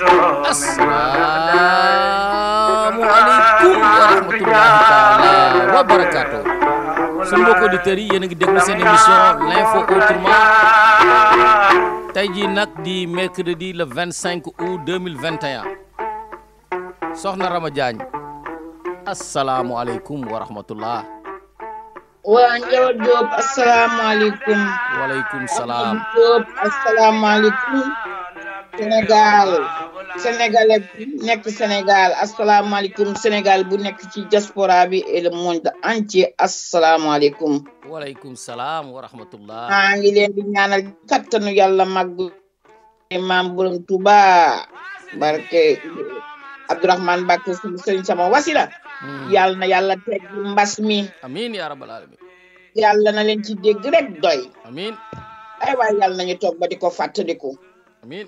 Assalamualaikum warahmatullahi taala wabarakatuh. Sunu mbokk auditeurs yi yéen a ngi déglu seen émission l'info autrement tey jii nag di mercredi le 25 août 2021 soxna Rama Diagne asalaamualeykum wa rahmatullah. waa Ndiaw Diop asalaamaaleykum. waaleykum salaam. Diop asalaamaaleykum. Sénégalais bu nekk Sénégal asalaamaaleykum. Sénégal bu nekk ci diaspora bi et le monde entier asalaamaaleykum. waaleykum salaam wa rahmatullah. maa ngi leen di ñaanal kattanu yàlla màgg maam borom Touba barke Abdourahmane Mbacké sëriñ sama wasila. yàlla na yàlla teg mbas mi. amiin yaa rabbal alamin. yàlla na leen ci dégg rek doy. amiin. ay waay yàlla nañu toog ba di ko fàttaliku. amiin.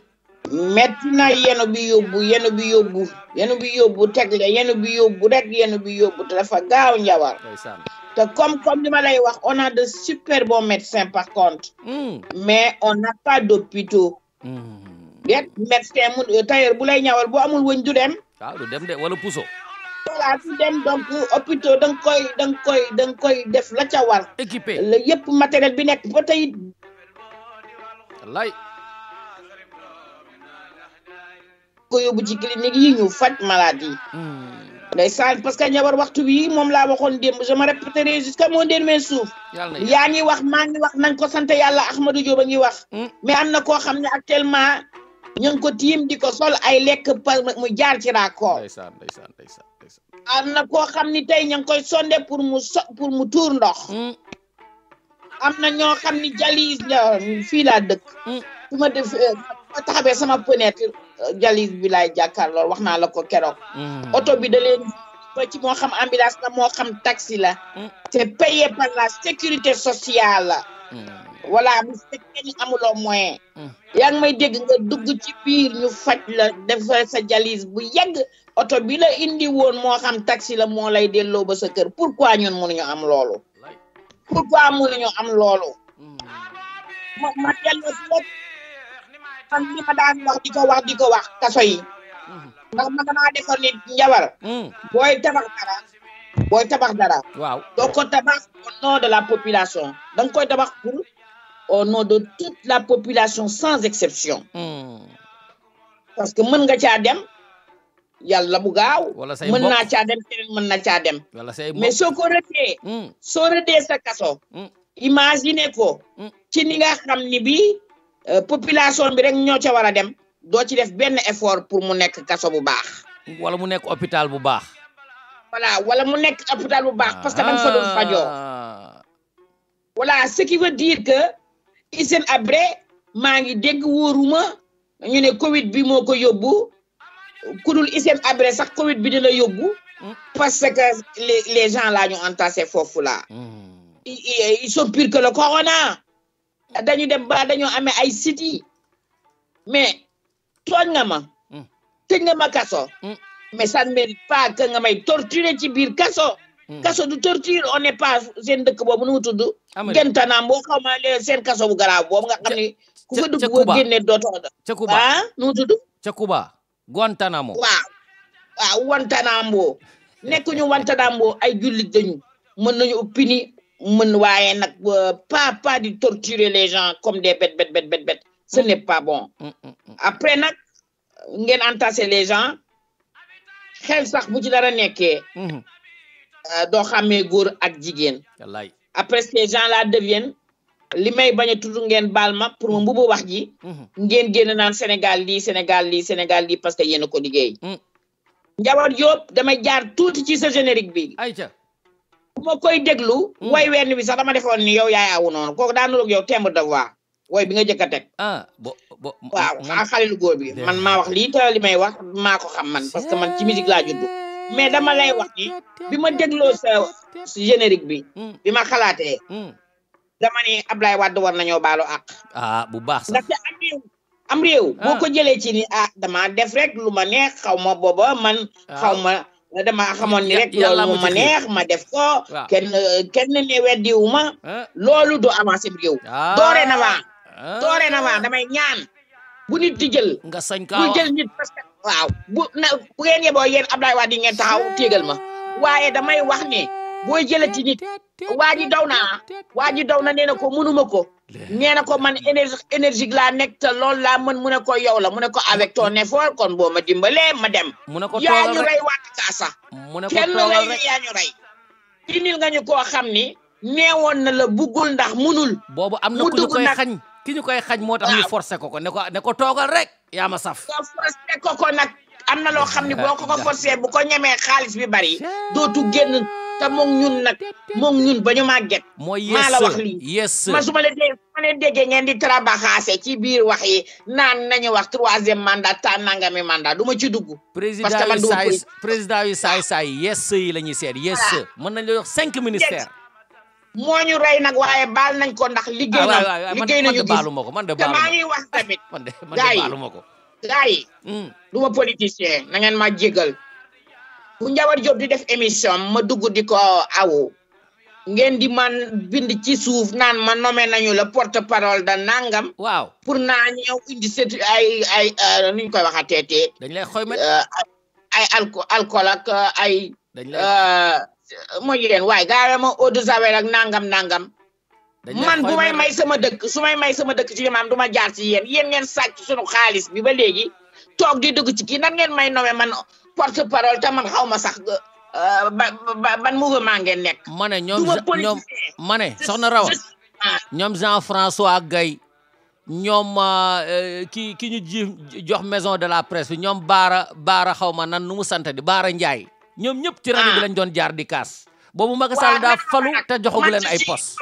metti na yenu bi yóbbu tegle yenu bi yóbbu te dafa gaaw Njawar. ndeysaan. te comme li ma lay wax on a de super bons médecins par contre. mais on n'a pas d'hôpitaux. déet médecin mu tailleur bu lay ñawal boo amul wëñ du dem. waaw du dem de wala puso. voilà du dem donc hôpitaux da nga koy def la ca war. équipé la yëpp matériel bi nekk ba tey. wallaay. ko yóbbu ci clinique yi ñu faj maladie. ndeysaan parce que Njawar waxtu bi moom laa waxoon démb je me répéterai jusqu'à mon dernier souffle. yaa ngi wax maa ngi wax nañ ko sant yàlla Ahmadou Diop a ngi wax. mais am na koo xam ne actuellement ñu ngi ko tiim di ko sol ay lekk mu jaar ci raakool. ndeysaan. am na koo xam ni tey ñu ngi koy sonde pour mu tuur ndox. am na ñoo xam ni jalis fii laa dëkk. su ma def taxawee sama fenêtre jalis bi laay jàkkaarloo wax naa la ko keroog. oto bi da leen ba ci moo xam ambulance la moo xam taxi la. c'est payé par la sécurité sociale. voilà bu fekkee ni amuloo moyen. yaa ngi may dégg nga dugg ci biir ñu faj la defal sa jalis bu yegg oto bi la indi woon moo xam taxi la moo lay delloo ba sa kër pourquoi ñun mënuñu am loolu. pourquoi mënuñu am loolu. ma delloo si rek man li ma daan wax di ko wax kaso yi. ndax man damaa defoon ni Njawar. booy tabax dara. waaw doo ko tabax au nom de la population da nga koy tabax pour au nom de toute la population sans exception. parce que mën nga caa dem yàlla bu gaaw. mën naa caa dem keneen mën na caa dem. mais soo ko rëddee sa kaso. imagine ko. ci ni nga xam ni bii population bi rek ñoo ca war a dem doo ci def benn effort pour mu nekk kaso bu baax. wala mu nekk hôpital bu baax. voilà wala mu nekk hôpital bu baax parce que dañ fa doon fajoo. voilà ce qui veut dire que Hissène Habré maa ngi dégg wóoruma ñu ne Covid bi moo ko yóbbu ku dul Hissène Habré sax Covid bi dina yóbbu. parce que les gens là ñu entassé foofu là. ils sont pires que le corona. dañu dem ba dañoo amee ay sites mais tooñ nga ma. tëj nga ma kaso. mais ça ne mérite pas que nga may torturer ci biir kaso. kaso du torture on n'est pas seen dëkk boobu nu mu tudd. Guantanamo boo xaw ma seen kaso bu garaaw boobu nga xam ni. ku fa dugg boo génnee dootoo. ca Cuba nu mu tudd. ca Cuba Guantanamo. waaw Guantanamo nekkuñu Guantanamo ay jullit dañu mën nañu pini waaye nag pas di torturer les gens comme des bêtes ce n'est pas bon. après nag ngeen entasser les gens xel sax bu ci dara nekkee. doo xàmmee góor ak jigéen. wallaay après ces gens là deviennent li may bañ a tudd ngeen baal ma pour ma mbubu wax ji. ngeen génn naan Sénégal lii parce que yéen a ko liggéey. Njawar Diop damay jaar tuuti ci sa générique bi. ayca. bu ma koy déglu. woy wenn bi sax dama defoon ni yow yaay awu noonu kooku daa nuroog yow timbre de voix woy bi nga jëkk a teg. waaw xale lu góor bi man maa wax lii te li may wax maa ko xam man parce que man ci musique laa juddu. mais dama lay wax ni bi ma dégloo sa générique bi. bi ma xalaatee. dama ni Ablaye Wade war nañoo baalu àq. bu baax sax ndaxte am réew. boo ko jëlee ci ni dama def rek lu ma neex xaw ma booba man. xaw ma dama xamoon ni rek loolu mu ma neex ma def ko. kenn ne weddiwu ma. loolu du avancé réew. dorénavant damay ñaan bu nit di jël nga sañ bu kaa jël nit parce que waaw bu ngeen yeboo yéen Abdoulaye Wade di ngeen taxaw téegal ma waaye damay wax ne booy jëlati nit waa ji daw na nee na ko mënuma ko nee na ko man énergie laa nekk te loolu laa mën mu ne ko yow la mu ne ko avec ton effort kon boo ma dimbalee ma dem mu ne ko yaa toogal ñu rek rey waat kaasa mu ne ko kenn toogal lay rek yaa ñu rey indil nga ñu koo xam ni neewoon na la buggul ndax munul boobu am na mu ku ñu dugg koy nag xañ ki ñu koy xañ moo tax ñu forcé ko ne ko toogal rek yaa ma saf nga forcé ko nag am na loo xam ni boo ko forcé bu ko ñemee xaalis bi bari dootu génn te moom ñun ba ñu màgget mooy maa la wax lii yes man su ma leen déggee ngeen di trabaxaase ci biir wax yi naan nañu wax 3e mandat ta nangami mandat du ma ci dugg président yu saay yes yi la ñuy seet yes mën nañ la wax 5 ministères moo ñu rey nag waaye baal nañ ko ndax liggéey nañu gis man de te maa ngi wax tamit man de baaluma ko gars yi du ma politicien na ngeen ma jégal bu Njawar Diop di def émission ma dugg di ko awu ngeen di man bind ci suuf naan ma nommé nañu la porte parole da nangam waaw pour naa ñëw indi set ay nuñ koy waxateetee dañ lay xoy met ay alcool ak ay mooy leen waaye gaare ma eau de javel ak nangam man bu may may sama dëkk su may may sama dëkk ci limaam du ma jaar ci yéen ngeen sàcc sunu xaalis bi ba léegi toog di dugg ci kii nan ngeen may nommé man porte parole te man xaw ma sax ban mouvement ngeen nekk. ma ne soxna Rawa ñoom Jean-François Gaye ñoom ki ñu jox maison de la presse bi ñoom Baara xaw ma nan nu mu sant di Baara Ndiaye ñoom ñëpp ci rajo bi lañ doon jaar di kaas. boobu Macky Sall daa falu te joxagu leen ay poste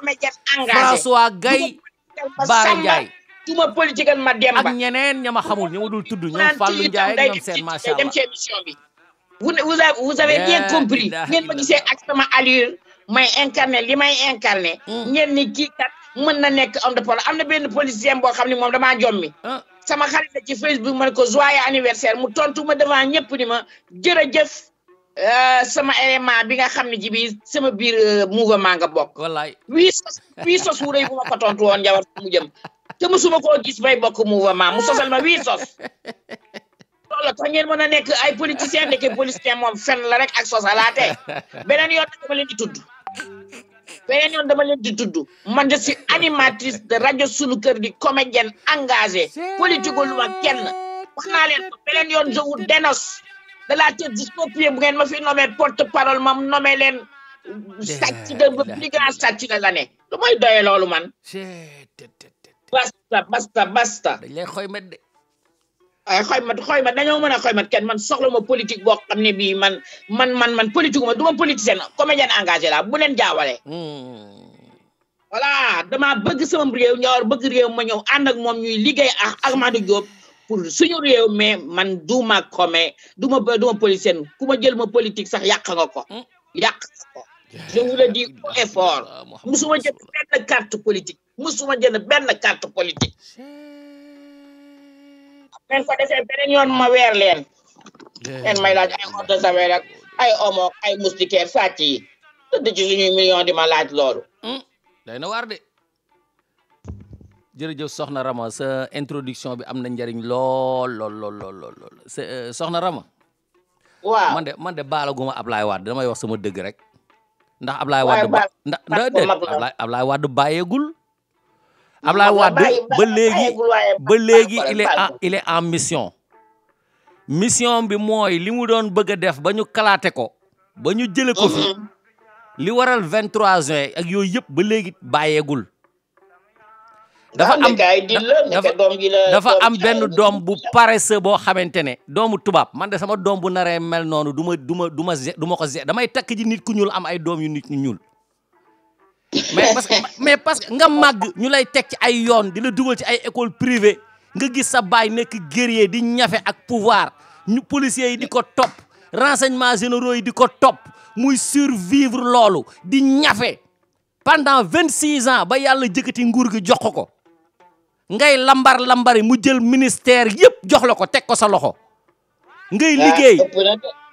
François Gaye Baara Ndiaye. tuma politique ma Demba ak ñeneen ñama xamul ñama dul tudd ñoom Fallou Ndiaye ñoom seen macha Allah dem ci émission bi vous avez bien compris ngeen ma gisee ak sama allure may incarné li may incarné ngeen ni kii kat mën na nekk homme de parole am na benn politicien boo xam ne moom damaa jommi sama xarit la ci Facebook ma ne ko joyeux anniversaire mu tontu ma devant ñëpp ni ma jërëjëf sama élément bi nga xam ne ji bi sama biir mouvement nga bokk wallaay wii sos wu rëy bu ma ko tontu woon Njawar mu jëm te musuma koo gis bay bokk mouvement mu sosal ma wii sos loolu tax ngeen mën a nekk ay politicien nekke politicien moom fen la rek ak sosalaate beneen yoon dama leen di tudd man je suis animatrice de rajo sunu kër di comédienne engagée politique lu ma kenn wax naa leen ko beneen yoon je vous dénonce de la tête jusqu'aux pieds bu ngeen ma fi nommé porte parole ma nommé leen sàcc de brigand sàcc de l'année lu may doye loolu man basta dañ lay xoy met de ay xoy mat dañoo mën a xoy mat kenn man soxla ma politique boo xam ne bii man politique ma du ma politicien comédien engagé la bu leen jaawale voilà dama bëgg sama réew Njawar bëgg réew ma ñëw ànd ak moom ñuy liggéey ak Amadou Diop pour suñu réew mais man duma politicien ku ma jël ma politique sax yàq nga ko je vous le dis haut et fort musuma jël benn carte politique men ko defee beneen yoon ma weer leen may laaj ay eau de javel ak ay omo ay moustiquaire sàcc yi tëdd ci suñuy million di ma laaj loolu day na waar de jërëjëf soxna Rama sa introduction bi am na njariñ lool soxna Rama waaw man de baalaguma Ablaye Wade damay wax sama dëgg rek ndax Ablaye Wade Ablaye Wade bàyyeegul Ablaye Wade ba léegi il est en mission bi mooy li mu doon bëgg a def ba ñu kalaate ko ba ñu jële ko fi li waral 23 juin ak yooyu yëpp ba léegi bàyyeegul dafa am benn doom bu paresseux boo xamante ne doomu tubaab man de sama doom bu naree mel noonu du ma ko damay takk ji nit ku ñuul am ay doom yu nit ñu ñuul mais parce que nga màgg ñu lay teg ci ay yoon di la dugal ci ay école privée nga gis sa baay nekk guerrier di ñafe ak pouvoir ñu policiers yi di ko topp renseignements généraux yi di ko topp muy survivre loolu di ñafe pendant 26 ans ba yàlla jëkkati nguur gi jox ko ngay lambari mu jël ministère yëpp jox la ko teg ko sa loxo ngay liggéey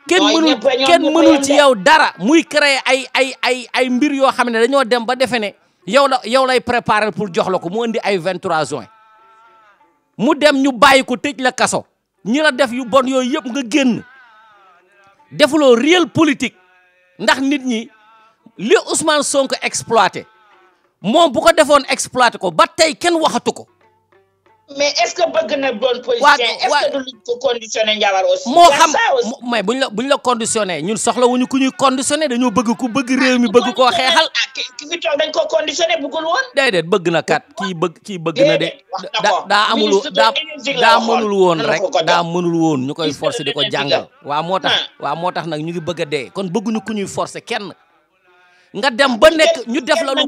kenn mënul ci yow dara muy créer ay mbir yoo xam ne dañoo dem ba defe ne yow lay préparer pour jox la ko mu indi ay 23 juin mu dem ñu bàyyi ko tëj la kaso ñi la def yu bon yooyu yëpp nga génn defuloo réel politique ndax nit ñi li Ousmane Sonko exploité moom bu ko defoon exploité ko ba tey kenn waxatu ko. mais est-ce que bëgg na doon politicien est-ce que du luñ ko conditionné Njawar aussi. moo xam mais buñ la conditionné ñun soxlawuñu ku ñuy conditionné dañoo bëgg ku bëgg réew mi bëgg koo xeexal. ki fi toog dañ ko conditionné bëggul woon. déedéet bëgg na kat kii bëgg na de. daa mënul woon rek daa mënul woon ñu koy forcer di ko jàngal. waaw moo tax nag ñu ngi bëgg a dee kon bëgguñu ku ñuy forcer kenn. nga dem ba nekk ñu def la lu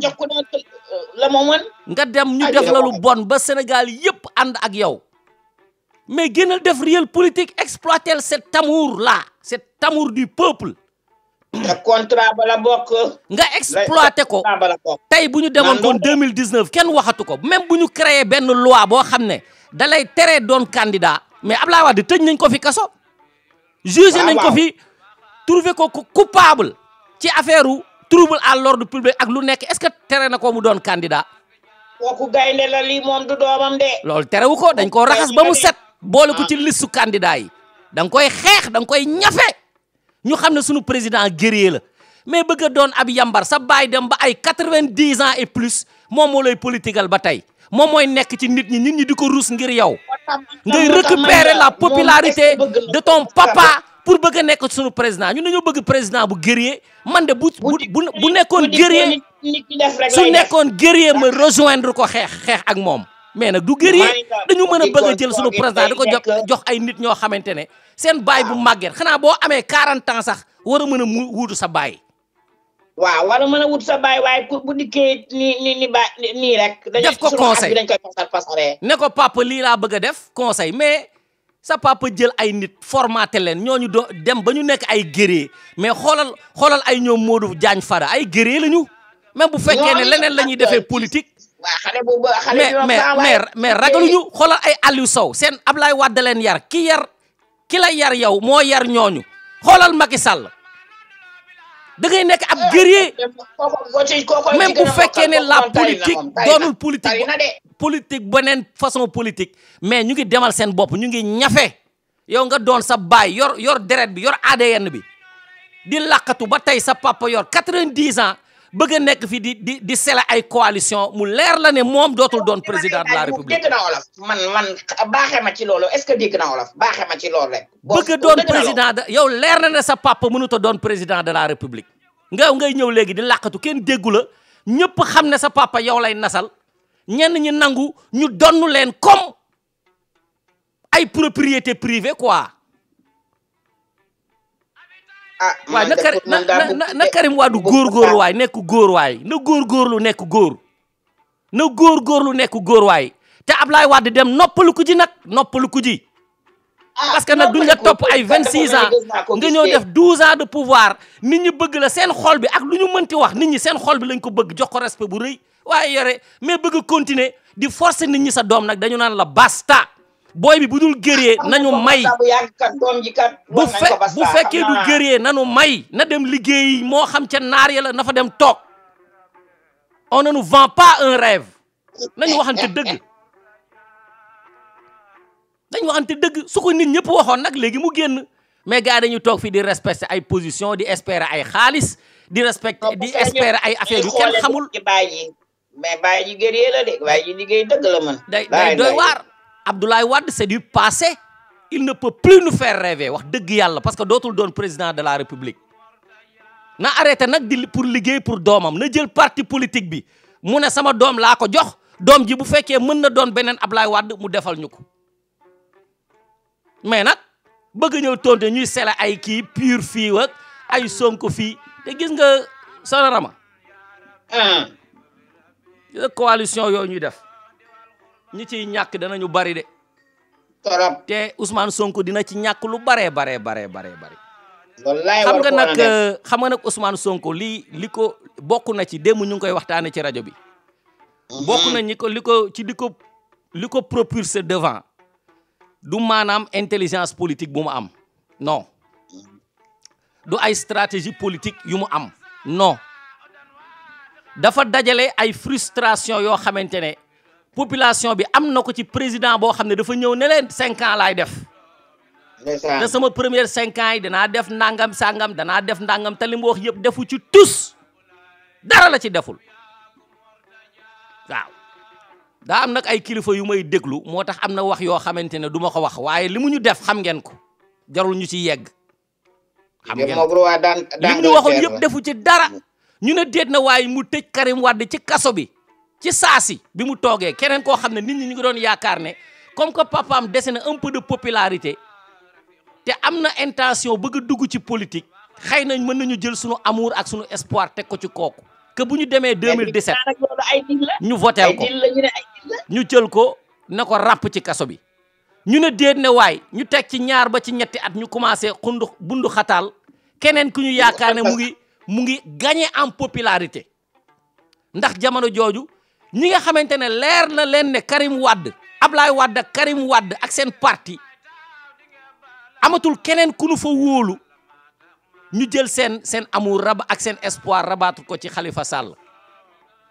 nga dem ñu def la lu bon ba Sénégal yëpp ànd ak yow mais génnal def réel politique exploiter cet amour là cet amour du peuple. te contrat bala bokk. nga exploiter ko tey bu ñu demoon kon 2019 kenn waxatu ko même bu ñu créé benn loi boo xam ne da lay teree doon candidat mais Abdoulaye Wade tëj nañ ko fi kaso. jugé nañ ko fi trouvé ko coupable ci affaire trouble à l'ordre public ak lu nekk est-ce que tere na ko mu doon candidat. kooku gaynde la lii moom du doomam de. loolu terewu ko dañ koo raxas ba mu set. boole ko ci listu candidat yi. da nga koy xeex da nga koy ñafe. ñu xam ne sunu président guerrier la mais bëgg a doon ab yambar sa baay dem ba ay 90 ans et plus moom moo lay politigal ba tey moom mooy nekk ci nit ñi di ko ruus ngir yow. ngay récupérer la popularité de ton papa. pour bëgg a nekk sunu président ñun dañoo bëgg président bu guerrier man de bu nekkoon guerrier su nekkoon guerrier ma rejoindre ko xeex ak moom mais nag du guerrier dañu mën a bëgg a jël sunu président di ko jox ay nit ñoo xamante ne seen baay bu màgget xanaa boo amee 40 ans sax war a mën a wuutu sa baay. waaw war a mën a wuutu sa baay waaye bu dikkee nii rek. def ko conseil dañ koy pasaree. ne ko papa lii laa bëgg a def conseil mais. sa papa jël ay nit formaté leen ñooñu dem ba ñu nekk ay guerrier mais xoolal ay ñoom Modou Diagne Fada ay guerrier lañu même bu fekkee ne leneen la ñuy defee politique. mais ragaluñu xoolal ay Aliou Sow seen Ablaye Wade leen yar ki la yar yow moo yar ñooñu xoolal Macky Sall da ngay nekk ab guerrier même bu fekkee ne la politique doonul politique beneen façon politique mais ñu ngi demal seen bopp ñu ngi ñafe yow nga doon sa baay yor deret bi yor ADN bi di laqatu ba tey sa papa yor 90 ans bëgg a nekk fi di sele ay coalition mu leer la ne moom dootul doon président de la république. dégg na wolof man baaxee ma ci loolu est-ce que dégg na wolof baaxee ma ci loolu rek. bëgg a doon président yow leer na ne sa papa mënut a doon président de la république ngay ñëw léegi di laqatu kenn déggu la ñëpp xam ne sa papa yow lay nasal. ñenn ñi nangu ñu donnu leen comme ay propriété privée quoi. waaye na Karim Wade góorgóorlu waay nekk góor waay na góorgóorlu nekk góor na góorgóorlu nekk góor waay te Ablaye Wade dem noppalu ko ji nag noppalu ko ji. parce que nag duñ la topp ay 26 ans nga ñëw def 12 ans de pouvoir nit ñi bëgg la seen xol bi ak lu ñu mënti wax nit ñi seen xol bi lañ ko bëgg jox ko respect bu rëy. waaye yore mais bëgg a continuer di forcer nit ñi sa doom nag dañu naan la basta booy bi bu dul guerrier nañu may bu fekkee du guerrier nañu may na dem liggéey moo xam ca naar ya la na fa dem toog on ne nous vend pas un rêve nañu waxante dëgg su ko nit ñëpp waxoon nag léegi mu génn mais gars dañu toog fii di respecter ay position di espérer ay xaalis di espérer ay affaires yu kenn xamul. mais bàyyi ji guerrier la de bàyyi ji liggéey dëgg la man. day doy waar Abdoulaye Wade c'est du passé il ne peut plus nous faire rêver wax dëgg yàlla parce que dootul doon président de la république na arrêté nag pour liggéey pour doomam na jël parti politique bi mu ne sama doom laa ko jox doom ji bu fekkee mën na doon beneen Abdoulaye Wade mu defal ñu ko mais nag bëgg ñëw tonte ñuy sele ay kii pur fii ak ay Sonko fii te gis nga Sonorama coalition yooyu ñuy def ñi ciy ñàkk danañu bari de torop te Ousmane Sonko dina ci ñàkk lu baree bari wallaay xam nga nag Ousmane Sonko li ko bokk na ci démb ñu ngi koy waxtaane ci rajo bi bokk na li ko propulser devant du maanaam intelligence politique bu mu am non du ay stratégie politique yu mu am non dafa dajale ay frustration yoo xamante ne population bi am na ko ci président boo xam ne dafa ñëw ne leen 5 ans laay def te sama première 5 ans yi danaa def ndàngam sàngam danaa def ndàngam te li mu wax yëpp defu ci tus dara la ci deful waaw daa am nag ay kilifa yu may déglu moo tax am na wax yoo xamante ne du ma ko wax waaye li mu ñu def xam ngeen ko jarul ñu ci yegg xam ngeen li mu ñu waxoon yëpp defu ci dara ñu ne déet na waaye mu tëj Karim Wade ci kaso bi ci saasi bi mu toogee keneen koo xam ne nit ñi ñu ngi doon yaakaar ne comme que papaam dese na un peu de popularité te am na intention bëgg a dugg ci politique xëy nañ mën nañu jël sunu amour ak sunu espoir teg ko ci kooku que bu ñu demee 2017 ñu voteel ko ñu jël ko na ko ràpp ci kaso bi ñu ne déet ne waay ñu teg ci 2 ba ci 3 at ñu commencé bundu xataal keneen ku ñu yaakaar ne mu ngi gagné en popularité ndax jamono jooju ñi nga xamante ne leer na leen ne Karim Wade Ablaye Wade ak Karim Wade ak seen parti amatul keneen ku nu fa wóolu ñu jël seen amour ak seen espoir rabattre ko ci Khalifa Sall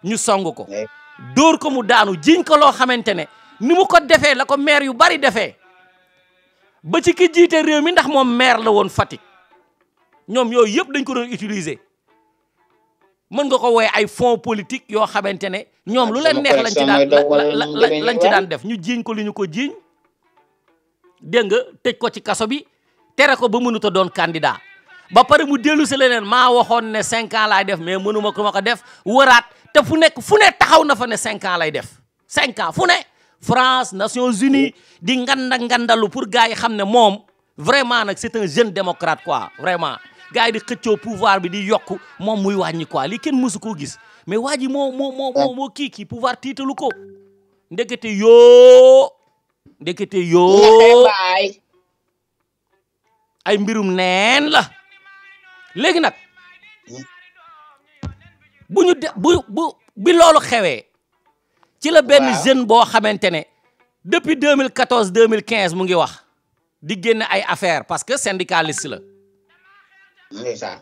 ñu song ko dóor ko mu daanu jiñ ko loo xamante ne ni mu ko defee la ko maire yu bari defee ba ci ki jiite réew mi ndax moom maire la woon Fatick ñoom yooyu yëpp dañ ko doon utiliser mën nga ko wooye ay fonds politique yoo xamante ne ñoom lu leen neex lañ ci daan def ñu jiiñ ko li ñu ko jiiñ dégg nga tëj ko ci kaso bi tere ko ba mënut a doon candidat ba pare mu dellu si leneen maa waxoon ne 5 ans laay def mais mënuma ko ma ko def wëraat te fu ne taxaw na fa ne 5 ans lay def 5 ans fu ne France Nations Unies di ngandalu pour gars yi xam ne moom vraiment nag c'est un jeune démocrate quoi vraiment gars yi di xëccoo pouvoir bi di yokk moom muy wàññi quoi lii kenn mësu koo gis mais waa ji moo kii pouvoir tiitalu ko ndekete yoo ay mbirum neen la léegi nag bi loolu xewee ci la benn jeune boo xamante ne depuis 2014 2015 mu ngi wax di génne ay affaires parce que syndicaliste la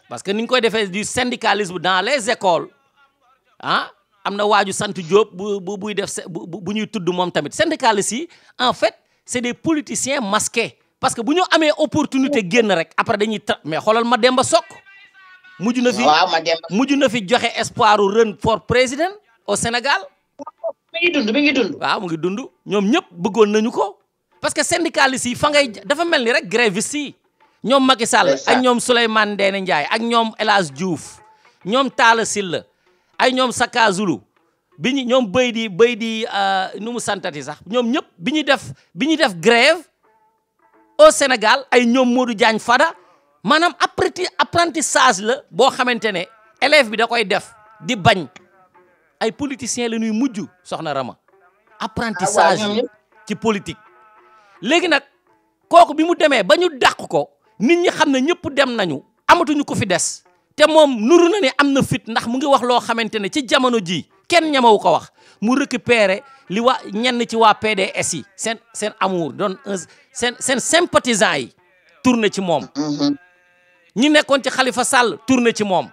parce que ni ñu koy defee du syndicalisme dans les écoles ah am na waaju sant Diop buy def bu ñuy tudd moom tamit syndicalistes yi en fait c'est des politiciens masqués parce que bu ñu amee opportunité génn rek après dañuy mais xoolal Mademba Sock mujj na fi joxe espoir u run for président au Sénégal mi ngi dund waaw mu ngi dund ñoom ñëpp bëggoon nañu ko parce que syndicalistes yi fa ngay dafa mel ni rek grévistes yi ñoom Macky Sall ak ñoom Souleymane Ndéné Ndiaye ak ñoom El Hadj Diouf ñoom Talla Sylla ay ñoom Saka Zulu ñoom béy di nu mu santati sax ñoom ñëpp bi ñuy def grève au Sénégal ay ñoom Modou Diagne Fada maanaam apprentissage la boo xamante ne élève bi da koy def di bañ ay politiciens la ñuy mujj soxna Rama apprentissage ci politique léegi nag kooku bi mu demee ba ñu dàq ko nit ñi xam ne ñëpp dem nañu amatuñu ko fi des te moom nuru na ne am na fit ndax mu ngi wax loo xamante ne ci jamono ji kenn ñemewu ko wax mu récupérer li ñenn ci waa PDS yi seen amour doon seen sympathisants yi tourné ci moom ñi nekkoon ci Khalifa Sall tourné ci moom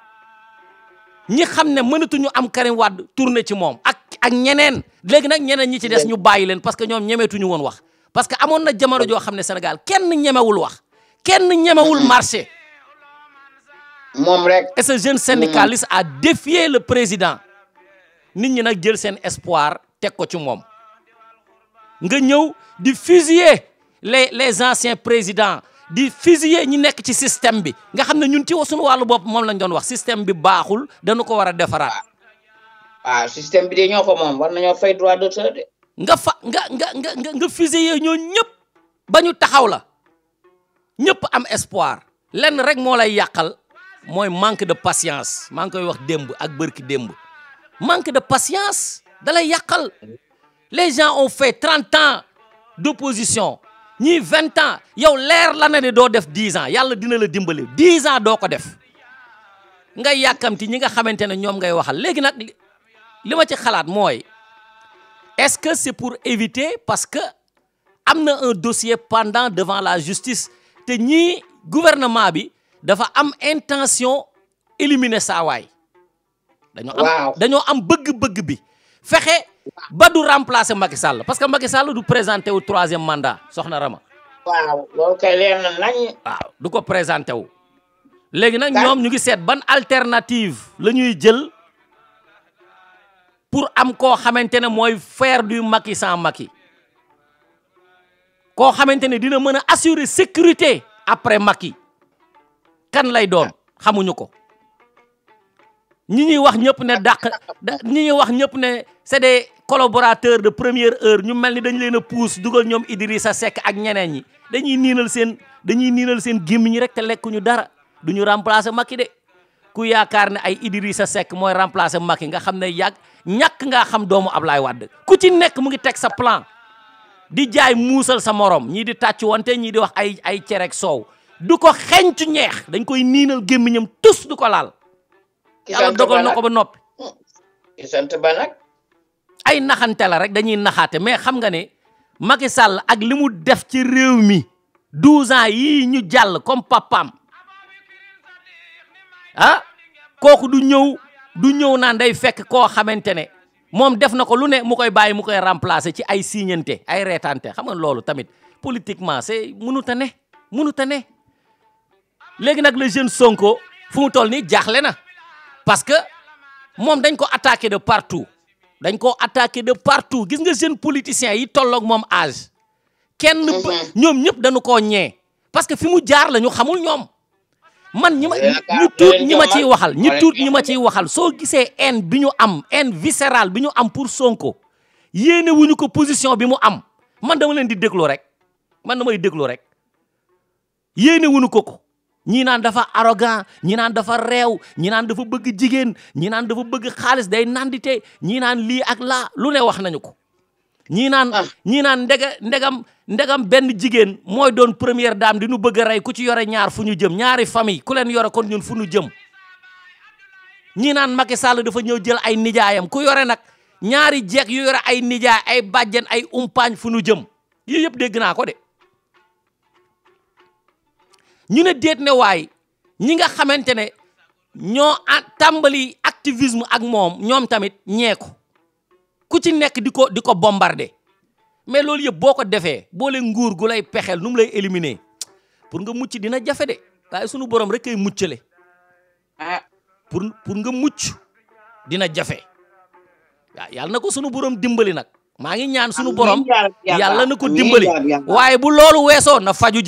ñi xam ne mënatuñu am Karim Wade tourné ci moom ak ñeneen léegi nag ñeneen ñi ci des ñu bàyyi leen parce que ñoom ñemetuñu woon wax parce que amoon na jamono joo xam ne Sénégal kenn ñemewul wax kenn ñemewul marché moom rek et ce jeune syndicaliste a défié le président nit ñi nag jël seen espoir teg ko ci moom nga ñëw di fusiller les anciens présidents di fusiller ñi nekk ci système bi nga xam ne ñun ci suñu wàllu bopp moom lañ doon wax système bi baaxul dañu ko war a defaraat. système bi de ñoo ko moom war nañoo fay droit d'auteur de. nga fusiller ñoo ñëpp ba ñu taxaw la ñëpp am espoir lenn rek moo lay yàqal mooy manque de patience maa ngi koy wax démb ak bërki démb manque de patience da lay yàqal les gens ont fait 30 ans d'opposition ñii 20 ans yow leer la na ne doo def 10 ans yàlla dina la dimbale 10 ans doo ko def nga yàkkamti ñi nga xamante ne ñoom ngay waxal léegi nag li ma ci xalaat mooy est-ce que c'est pour éviter parce que am na un dossier pendant devant la justice te ñii gouvernement bi dafa am intention éliminer saa waay dañoo am bëgg-bëgg bi fexe ba du remplacer Macky Sall parce que Macky Sall du présenter wu 3e mandat soxna Rama. waaw loolu kay leer na nañ. waaw du ko présenter wu. léegi nag ñoom ñu ngi seet ban alternative la ñuy jël pour am koo xamante ne mooy faire du Macky sans Macky. koo xamante ne dina mën a assurer sécurité après Macky kan lay doon xamuñu ko ñi ñuy wax ñëpp ne ñi ñuy wax ñëpp ne c'est des collaborateurs de première heure ñu mel ni dañ leen a pousse dugal ñoom Idrissa Seck ak ñeneen ñi dañuy niinal seen gémmiñ rek te lekkuñu dara duñu remplacer Macky de ku yaakaar ne ay Idrissa Seck mooy remplacer Macky nga xam ne ñàkk ngaa xam doomu Ablaye Wade ku ci nekk mu ngi teg sa plan di jaay muusal sa morom ñii di tàcc wante ñii di wax ay cerek soow du ko xeñcu ñeex dañ koy niinal gémmiñam tus du ko laal yàlla dogal na ko ba noppi sant ba nag ay naxante la rek dañuy naxaate mais xam nga ne Macky Sall ak li mu def ci réew mi 12 ans yii ñu jàll comme papam ah kooku du ñëw naan day fekk koo xamante ne moom def na ko lu ne mu koy bàyyi mu koy remplacer ci ay signante ay reetante xam nga loolu tamit politiquement c'est mënut a ne léegi nag le jeune Sonko fu mu toll nii jaaxle na parce que moom dañ ko attaqué de partout gis nga jeune politicien yi tolloog moom âge kenn ñoom ñëpp dañu koo ñee parce que fi mu jaar la ñu xamul ñoom man ñi ma ciy waxal soo gisee haine bi ñu am haine viscérale bi ñu am pour Sonko yéene wuñu ko position bi mu am man dama leen di déglu rek yéene wuñu ko ñii naan dafa arrogant ñi naan dafa réew ñi naan dafa bëgg jigéen ñi naan dafa bëgg xaalis day nandite ñii naan lii ak laa lu ne wax nañu ko ñii naan ndegam benn jigéen mooy doon première dame di nu bëgg a rey ku ci yore ñaar fu ñu jëm ñaari famille ku leen yore kon ñun fu ñu jëm ñii naan Macky Sall dafa ñëw jël ay nijaayam ku yore nag ñaari jeeg yu yore ay nijaay ay bàjjen ay umpaañ fu ñu jëm yii yëpp dégg naa ko de ñu ne déet ne waay ñi nga xamante ne ñoo tàmbali activisme ak moom ñoom tamit ñeeku ku ci nekk di ko bombarder mais loolu yëpp boo ko defee boole nguur gu lay pexeel nu mu lay éliminer pour nga mucc dina jafe de waaye sunu borom rek kay muccale pour nga mucc dina jafe waaw yàlla na ko sunu borom dimbali nag maa ngi ñaan sunu borom yàlla na ko dimbali waaye bu loolu weesoo na faju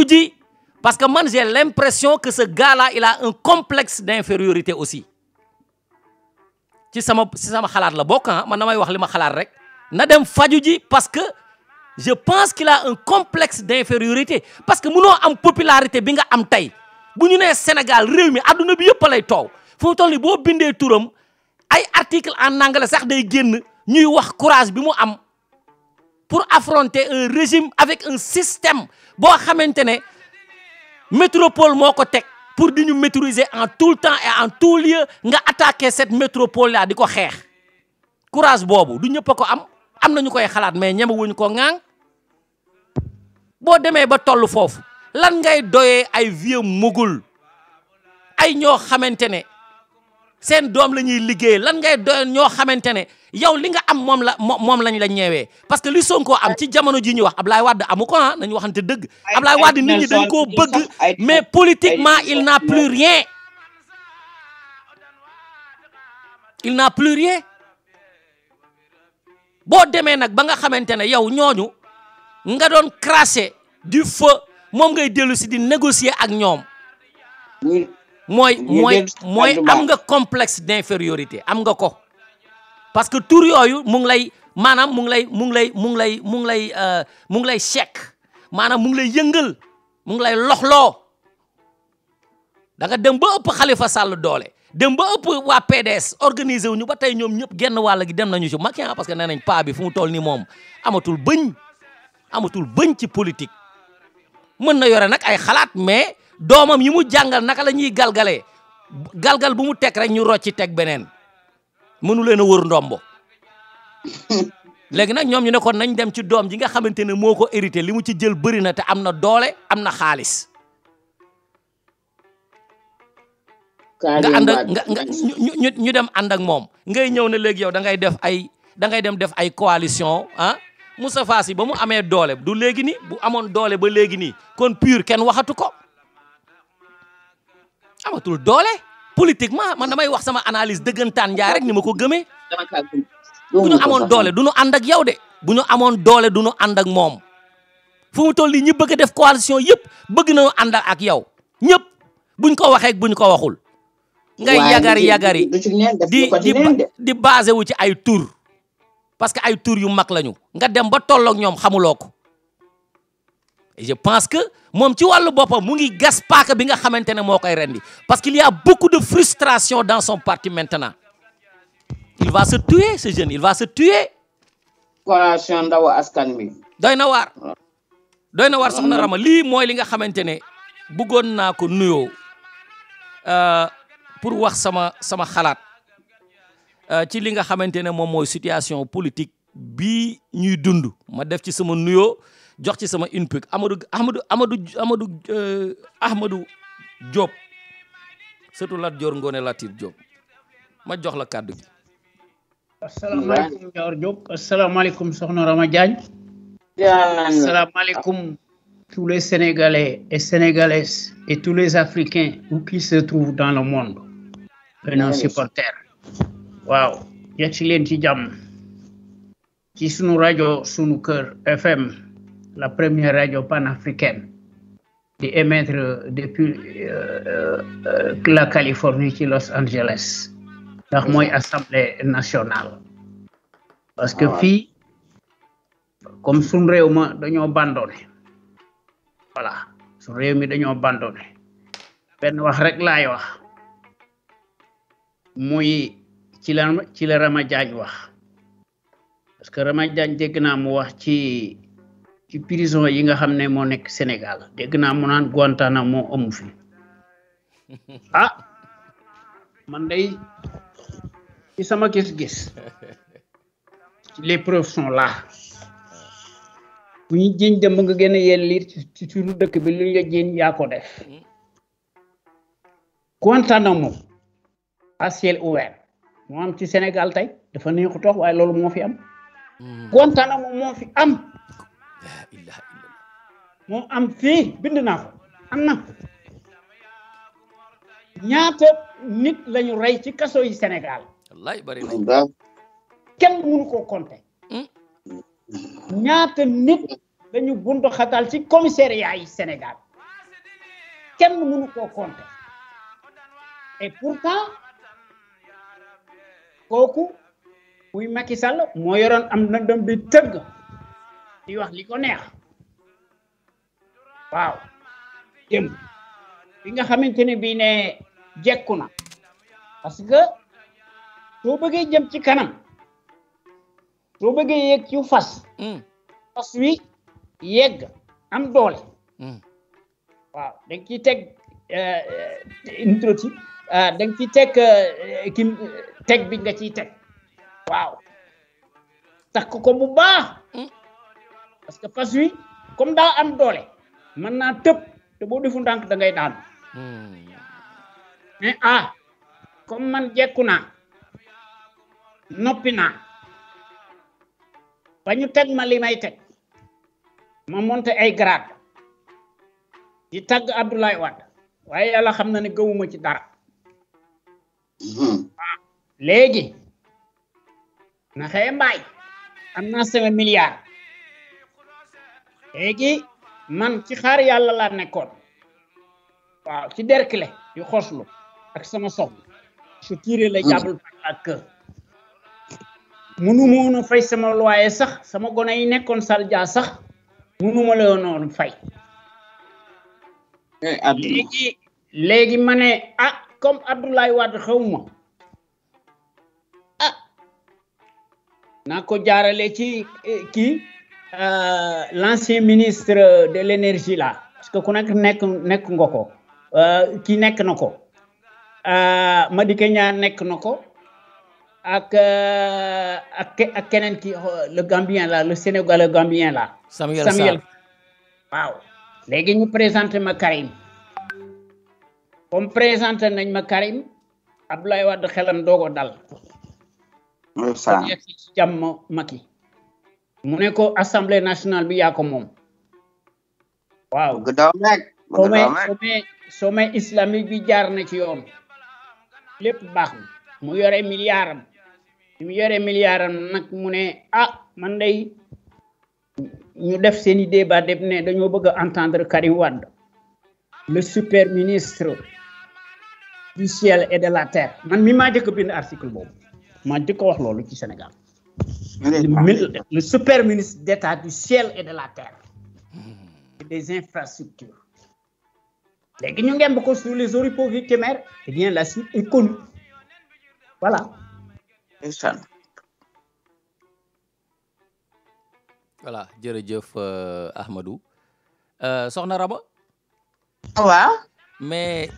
ji parce que man j'ai l'impression que ce gars-là il a un complexe d'infériorité aussi ci sama xalaat la bokk man damay wax li ma xalaat rek na dem faju ji parce que je pense qu'il a un complexe d'infériorité parce que mënoo am popularité bi nga am tey bu ñu nee Sénégal réew mi adduna bi yëpp lay toow fu mu toll nii boo bindee turam ay article en anglais sax day génn ñuy wax courage bi mu am pour affronter un régime avec un système boo xamante ne métropole moo ko teg pour di ñu maîtriser en tout le temps et en tout lieu nga attaquer cette métropole là di ko xeex courage boobu du ñëpp a ko am na ñu koy xalaat mais ñemewuñu ko ŋaang boo demee ba toll foofu lan ngay doyee ay vieux mogul ay ñoo xamante ne seen doom la ñuy liggéey lan ngay doyee ñoo xamante ne yow li nga am moom lañ la ñeewee parce que li Sonko am ci jamono ji ñu wax Ablaye Wade amu ko nañu waxante dëgg Ablaye Wade nit ñi dañ koo bëgg mais politiquement il n'a plus rien boo demee nag ba nga xamante ne yow ñooñu nga doon cracher du feu moom ngay dellu si di négocier ak ñoom mooy am nga complexe d'infériorité am nga ko parce que tur yooyu mu ngi lay maanaam mu ngi lay chèque maanaam mu ngi lay yëngal mu ngi lay loxloo da nga dem ba ëpp Khalifa Sall doole dem ba ëpp waa PDS organisé wuñu ba tey ñoom ñëpp genn wàll gi dem nañu ci Macky parce que nee nañ paa bi fu mu toll nii moom amatul bëñ ci politique mën na yore nag ay xalaat mais doomam yi mu jàngal naka la ñuy galgal bu mu teg rek ñu rocci teg beneen mënu leen a wër ndombo léegi nag ñoom ñu ne kon nañ dem ci doom ji nga xamante ne moo ko hérité li mu ci jël bëri na te am na doole am na xaalis nga ànd ak nga ñu dem ànd ak moom ngay ñëw ne léegi yow da ngay dem def ay coalition ah Moustapha Sy ba mu amee doole du léegi ni bu amoon doole ba léegi nii kon PUR kenn waxatu ko amatul doole politiquement man damay wax sama analyse dëggantaan njaay rek ni ma ko gëmee bu ñu amoon doole du ñu ànd ak yow de bu ñu amoon doole du ñu ànd ak moom fu mu toll nii ñi bëgg a def coalition yëpp bëgg nañu ànd ak yow ñëpp buñ ko waxee buñ ko waxul ngay yagari di basé wu ci ay tour parce que ay tour yu mag lañu nga dem ba tolloog ñoom xamuloo ko et je pense que moom ci wàllu boppam mu ngi gas paaka bi nga xamante ne moo koy rendi parce qu'il y a beaucoup de frustration dans son parti maintenant il va se tuer ce jeune il va se tuer. coalition Ndawu Askan Wi. doy na waar soxna Rama lii mooy li nga xamante ne bëggoon naa ko nuyoo pour wax sama xalaat ci li nga xamante ne moom mooy situation politique bii ñuy dund ma def ci sama nuyoo jox ci sama input Ahmadou Diop surtout Lat Dior Ngoné Latyr Diop ma jox la kàddu gi. asalaamaaleykum Dior Diop asalaamaaleykum soxna Rama Diagne. asalaamaaleykum tous les Sénégalais et Sénégalaises et tous les Africains où qu'ils se trouvent dans le monde. et nos supporters. waaw yegg si leen ci jàmm ci sunu rajo sunu kër FM la première radio panafricaine di émettre depuis la Californie ci Los Angeles ndax mooy assemblée nationale parce que fii comme sunu réew ma dañoo abandonné voilà sunu réew mi dañoo abandonné benn wax rek laay wax muy ci la Rama Diagne wax parce que Rama Diagne dégg naa mu wax ci prison yi nga xam ne moo nekk Sénégal dégg naa mu naan Guantanamo amu fi ah man day ci sama gis-gis les preuves sont là bu ñu jiñ dem nga gën a yéen liir ci turu dëkk bi lu ñu la jiñ yaa ko def Guantanamo à ciel ouvert moo am ci Sénégal tey dafa neexu toog waaye loolu moo fi am Guantanamo moo fi am moo am fii bind naa ko am na ñaata nit lañu rey ci kaso yi Sénégal wallaay bari na kenn mënu koo compter ñaata nit lañu buntu xatal ci commissariat yi Sénégal kenn mënu koo compter et pourtant kooku muy Macky Sall moo yoroon am na dem bi tëgg di wax li ko neex waaw jëm bi nga xamante ne bii ne jekku na parce que soo bëggee jëm ci kanam soo bëggee yegg ci fas wi yegg am doole waaw dañ ciy teg introti dañ ciy teg teg bi nga ciy teg waaw takk ko bu baax parce que fas wi comme daa am doole mën naa tëb te boo defu ndànk da ngay daan mais comme man jekku naa noppi naa ba ñu teg ma li may teg ma monté ay grade di tagg Abdoulaye Wade waaye yàlla xam na ne gëwuma ci dara léegi na xëye mbaay am naa sama milliard léegi man ci xaar yàlla laa nekkoon waaw ci derkle yu xoslu ak sama soxna su tiré la jàppal ak kër mënuma woon a fay sama loyer sax sama gone yi nekkoon Saldia sax mënuma la woon fay léegi ma ne comme Abdoulaye Wade xawma naa ko jaarale ci kii l'ancien ministre de l'énergie là parce que ku nekk nga ko kii nekk na ko Madické Niang nekk na ko ak keneen ki le Gambien là le Sénégalais Gambien là Samuel waaw léegi ñu présenté ma Karim comme présenté nañ ma Karim Abdoulaye Wade xelam dogo dal ndeysaan ci jàmm Macky mu ne ko assemblée nationale bi yaa ko moom waaw sommet islamique bi jaar na ci yoon lépp baax na mu yore milliardam mu yore milliardam nag mu ne man day ñu def seeni débat def ne dañoo bëgg a entendre Karim Wade le super ministre du ciel et de la terre man mi maa jëkk bind article boobu maa jëkk wax loolu ci Sénégal le super ministre d'État du ciel et de la terre et des infrastructures léegi ñu ngemb ko sur les oripeaux victimaires eh bien la suite est connue voilà voilà jërëjëf Ahmadou soxna Rama waaw mais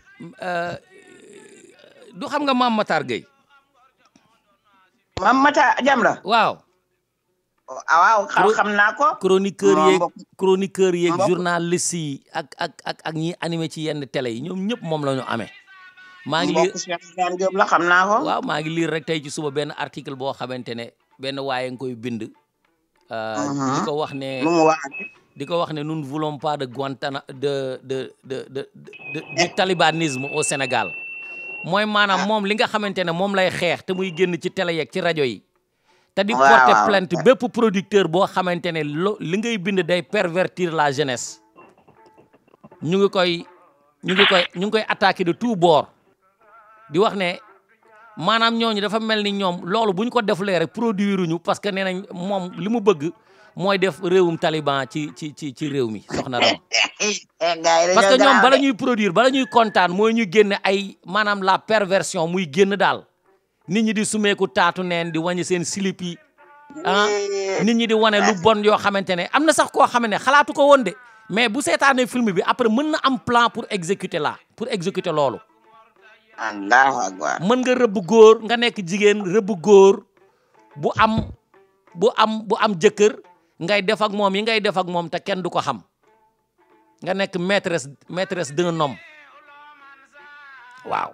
du xam nga Mame Matar Gueye Mame Matar Jamra waaw waaw xam naa ko chroniqueur yeeg journaliste yi ak ñi animé ci yenn télé yi ñoom ñëpp moom la ñu amee maa ngi lire Cheikh Tidiane Diop la xam naa ko waaw maa ngi lire rek tey ci suba benn article boo xamante ne benn waaye nga koy bind di ko wax ne nous ne voulons pas de Guantanamo du talibanisme au Sénégal mooy maanaam moom li nga xamante ne moom lay xeex te muy génn ci télé yeeg ci rajo yi te di porter plainte bépp producteur boo xamante ne li ngay bind day pervertir la jeunesse ñu ngi koy attaquer de tout bord di wax ne maanaam ñooñu dafa mel ni ñoom loolu bu ñu ko defulee rek produire ñu parce que nee nañ moom li mu bëgg mooy def réewum taliban ci réew mi soxna Rama parce que ñoom bala ñuy produire bala ñuy kontaan mooy ñu génne ay maanaam la perversion muy génn daal nit ñi di sumeeku taatu neen di wàññi seen slip yi nit ñi di wane lu bon yoo xamante ne am na sax koo xam ne xalaatu ko woon de mais bu seetaanee film bi après mën na am plan pour exécuter loolu Allahu akbar mën nga rëbb góor nga nekk jigéen rëbb góor bu am jëkkër ngay def ak moom yi ngay def ak moom te kenn du ko xam nga nekk maîtresse d'un homme waaw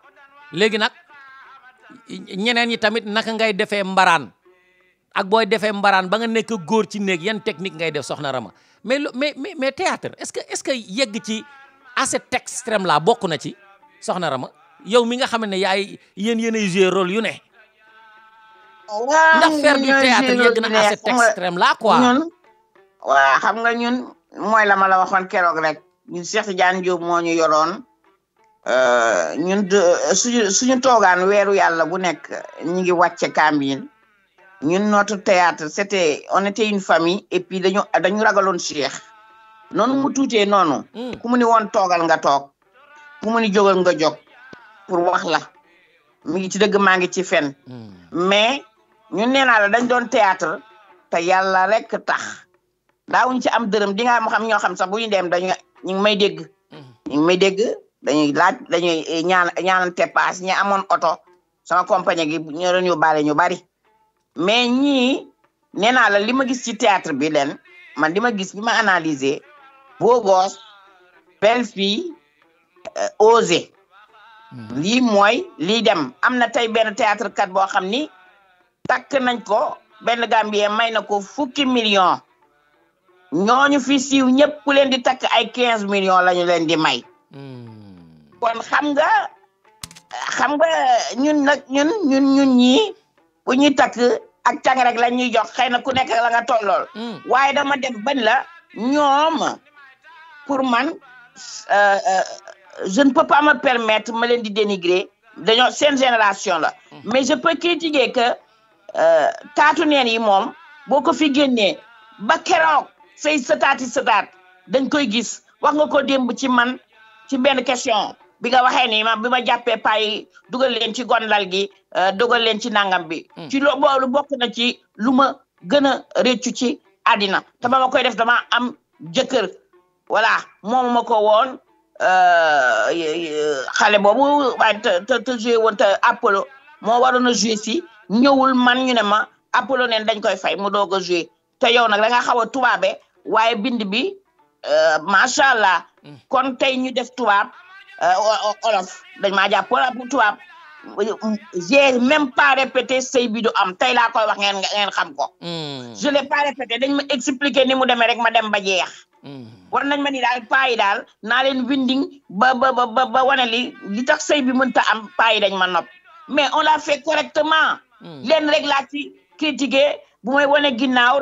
léegi nag ñeneen ñi tamit naka ngay defee mbaraan ak booy defee mbaraan ba nga nekk góor ci néeg yan technique ngay def soxna Rama mais théâtre est-ce que yegg ci à cet extrême là bokk na ci soxna Rama yow mi nga xam ne yaay yéenay jouer rôle yu ne ndax faire du théâtre yegg na à cet extrême là quoi waa xam nga ñun mooy la ma la waxoon keroog rek ñun Cheikh Tidiane Diop moo ñu yoroon ñun suñu toogaan weeru yàlla bu nekk ñu ngi wàcce kaamil ñun notre théâtre on était une famille et puis dañu ragaloon Cheikh noonu mu tuutee noonu ku mu ni woon toogal nga toog ku mu ni jógal nga jóg pour wax la mi ngi ci dëgg maa ngi ci fen mais ñun nee naa la dañ doon théâtre te yàlla rek tax daawuñ ci am dërëm di nga xam ñoo xam sax bu ñu dem ñu ngi may dégg dañuy laaj dañuy ñaanante paas ñi amoon oto sama compagnie gi ñoo doon yóbbaale ñu bari mais ñii nee naa la li ma gis ci théâtre bi leen man li ma gis bi ma analyser beau gosse belle fille osé lii mooy lii dem am na tey benn théâtre kat boo xam ni takk nañ ko benn Gambien may na ko 10 millions ñooñu fi siiw ñëpp ku leen di takk ay 15 millions lañu leen di may kon xam nga ñun nag ñun ñii bu ñuy takk ak càng rek la ñuy jox xëy na ku nekk la nga tollool waaye dama dem ban la ñoom pour man je ne peux pas me permettre ma leen di dénigrer dañoo seen génération la mais je peux critiquer que taatu neen yi moom boo ko fi génnee ba keroog say sëtaat dañ koy gis wax nga ko démb ci man ci benn question bi nga waxee ni bi ma jàppee pay dugal leen ci gondal gi dugal leen ci nangam bi ci loolu bokk na ci lu ma gën a réccu ci àddina te ba ma koy def dama am jëkkër voilà moom ma ko woon xale boobu waaye te joué woon te Apollo moo waroon a joué si ñëwul man ñu ne ma Apollo neen dañ koy fay mu doog a joué te yow nag da nga xaw a tubaabe waaye bind bi macha allah kon tey ñu def tubaab olof dañ maa jàpp bu tubaab j'ai même pas répété sëy bi du am tey laa koy wax ngeen xam ko je l'ai pas répété dañ ma expliqué ni mu demee rek ma dem ba jeex war nañ ma ni daal paa yi daal naa leen winding ba wane li tax sëy bi mënta am paa yi dañ ma nopp mais on l'a fait correctement leen rek laa ci critiqué bu may wane ginnaaw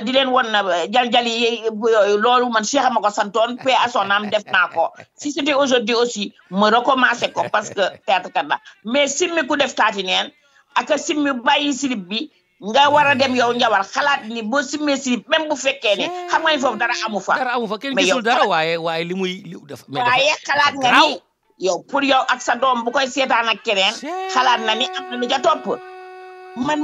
di leen won na jaljali yooyu loolu man Cheikh ma ko santoon paix à son âme def naa ko si c'était aujourd'hui aussi ma recommencer ko parce que théâtre kat la mais simmi ku def taati neen ak simmi bàyyi slip bi nga war a dem yow njawar xalaat ni boo simmee slip même bu fekkee ne xam nga ni foofu dara amu fa kenn gisul dara waaye li muy def waaye xalaat nga ni yow pour yow ak sa doom bu koy seetaan ak keneen xalaat na ni am na lu ja topp man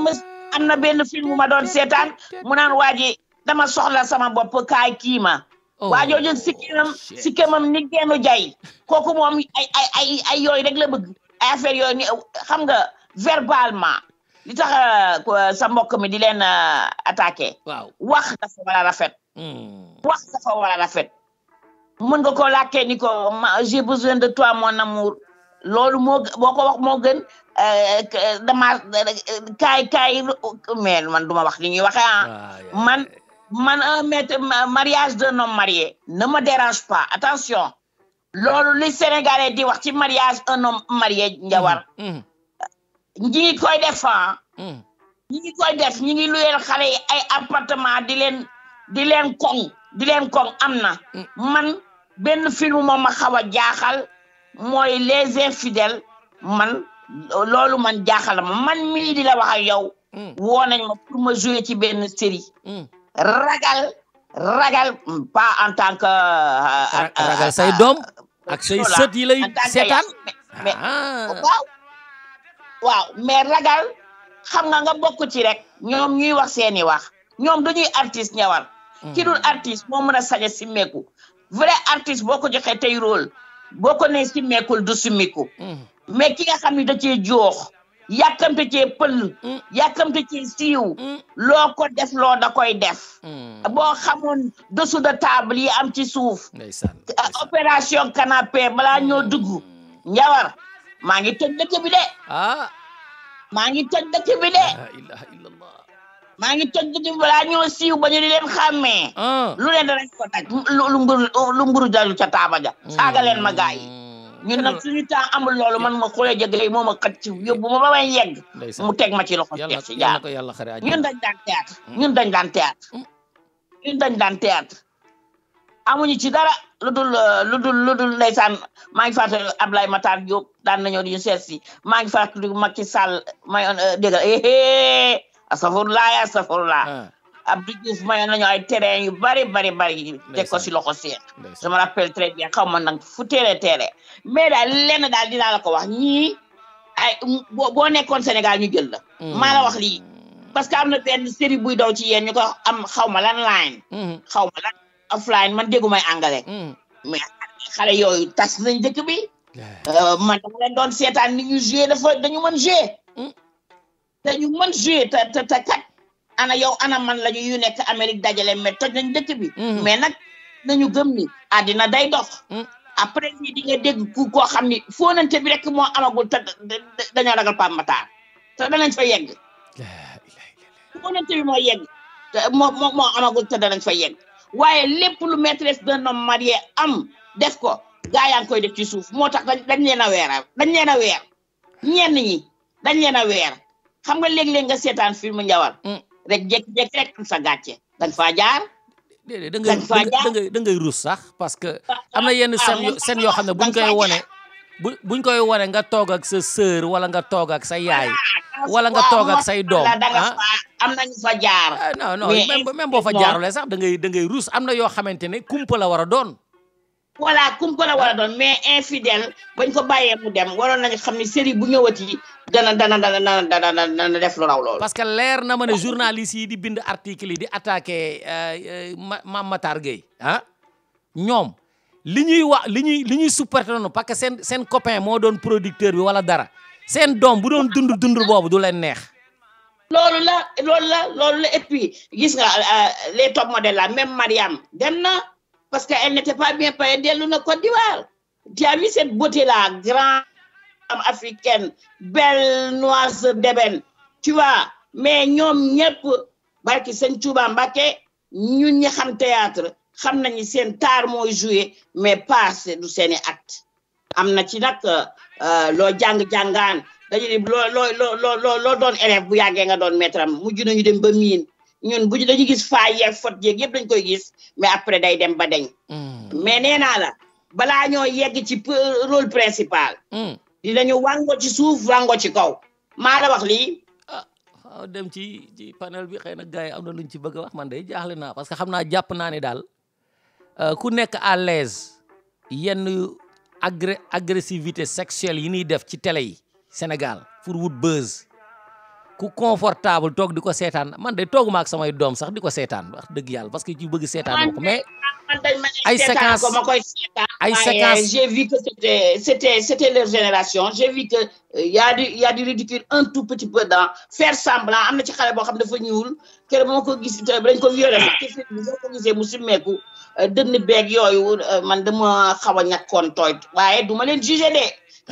am na benn film bu ma doon seetaan mu naan waa ji dama soxla sama bopp kaay kii ma waa jooju sikkimam ni geenu jay kooku moom ay yooyu rek la bëgg ay affaire yooyu ni xam nga verbalement li tax sa mbokk mi di leen attaqué wax dafa war a rafet wax dafa war a rafet mën nga ko làkkee ni ko j'ai besoin de toi mon amour loolu boo ko wax moo gën dama kaay mais man duma wax li ñuy waxe man un mariage d'un homme marié ne me dérange pas attention loolu li Sénégalais di wax ci mariage un homme marié njawar ñi ngi koy def ñi ngi luyeel xale yi ay appartement di leen koŋ am na man benn film moom ma xaw a jaaxal mooy les infidèles man loolu man jaaxal man mii di la wax ak yow woo nañ ma pour ma jouer ci benn série ragal pas en tant que ragal say doom ak say sët yi lay seetaan mais waaw mais ragal xam nga bokk ci rek ñoom ñuy wax seeni wax ñoom dañuy artiste ñawar ki dul artiste moo mën a sañ a simmeeku vrai artiste boo ko joxee tey rôle boo ko nee simmeekul du simmiku mais ki nga xam ne da cee joox yàkkamte cee pël yàkkamte cee siiw loo ko def loo da koy def boo xamoon dessous de table yi am ci suuf opération canapé balaa ñoo dugg njawar maa ngi toj dëkk bi de maa ngi toj dëkk bi de maa ngi toj dëkk bi balaa ñoo siiw ba ñu di leen xàmmee lu leen danañ ko daj lu mburu dalu ca taaba ja saaga leen ma gaay yi ñun nag suñu temps amul loolu man ma xoolee jëgale moo ma xat ci yóbbu ma ba may yegg mu teg ma ci loxo Cheikh si jaar ñun dañ daan théâtre amuñu ci dara lu dul ndeysaan maa ngi fàttali Ablaye Matar Diop daan nañoo di ñu seet si maa ngi fàttali Macky Sall mayoon dégg astafurlah Abdou Diouf mayoon nañu ay terrain yu bari teg ko si loxo Cheikh je me rappelle très bien xaw ma nag fu teere mais daal lenn daal dinaa la ko wax ñii ay boo nekkoon Sénégal ñu jël la maa la wax lii parce que am na benn série buy daw ci yéen ñu ko am xaw ma lan line xaw ma lan offline man déggu may anglais mais xale yooyu tas nañ dëkk bi man dama leen doon seetaan ni ñu joué dañu mën joué te kat ana yow ana man lañu yu nekk Amérique dajale mais toj nañ dëkk bi mais nag nañu gëm ni àddina day dox après ni di nga dégg koo xam ni fóonante bi rek moo amagul te dañoo ragal Pape Matar te danañ fa yegg fóonante bi moo yegg te moo amagul te danañ fa yegg waaye lépp lu maîtresse d'un homme marié am def ko gaa yaa ngi koy def ci suuf moo tax dañ leen a weer ñenn ñi dañ leen a weer xam nga léeg-léeg nga seetaan film njawar rek jékki-jékki rek sa gàcce dañ faa jaar déedéet da ngay rus sax parce que am na yenn scène yoo xam ne buñ koy wone nga toog ak sa sœur wala nga toog ak sa yaay wala nga toog ak say doom am nañu fa jaar non même boo fa jaarulee sax da ngay rus am na yoo xamante ne kumpa la war a doon voilà kumpa la war a doon mais infidèle bañ ko bàyyee mu dem waroon nañu xam ne série bu ñëwati dana def lu raw loolu. parce que leer na ma ne journaliste yi di bind article yi di attaqué Mame Matar Gueye ñoom li ñuy supporté noonu parce que seen copain moo doon producteur bi wala dara seen doom bu doon dund boobu du leen neex. loolu la et puis gis nga les top modèles là même Mariam dem na parce que elle n'était pas bien payée dellu na Côte d'Ivoire Tu as vu cette beauté-là, grande africaine, belle noire d'ébène, tu vois, mais ñoom ñëpp barki Sëñ Tuuba Mbàkke ñun ñi xam théâtre xam nañu seen taar mooy jouer mais pas du seeni acte am na ci nag loo jàng-jàngaan dañu ne loo doon élève bu yàggee nga doon maître am mujj nañu dem ba miin ñun bu dañu gis faay yeeg fot yeeg yëpp dañ koy gis mais après day dem ba deñ mais nee naa la balaa ñoo yegg ci rôle principal dinañu wàngo ci suuf wàngo ci kaw maa la wax lii dem ci panel bi xëy na gars yi am na luñ ci bëgg a wax man day jaaxle naa parce que xam naa jàpp naa ne daal ku nekk à l'aise yenn agressivité sexuelle yi ñuy def ci télé yi Sénégal pour wut buzz ku confortable toog di ko seetaan man de tooguma ak samay doom sax di ko seetaan wax dëgg yàlla parce que ci bëgg seetaan ko mais ay séquences j'ai vu que c'était leur génération j'ai vu que y a du ridicule un tout petit peu dans faire semblant am na ci xale boo xam dafa ñuul kër moo ko gis dañ ko violé sax ci film bi boo ko gisee mu simmeeku dënn beeg yooyu man dama xaw a ñàkkoon tooy waaye du ma leen jugé de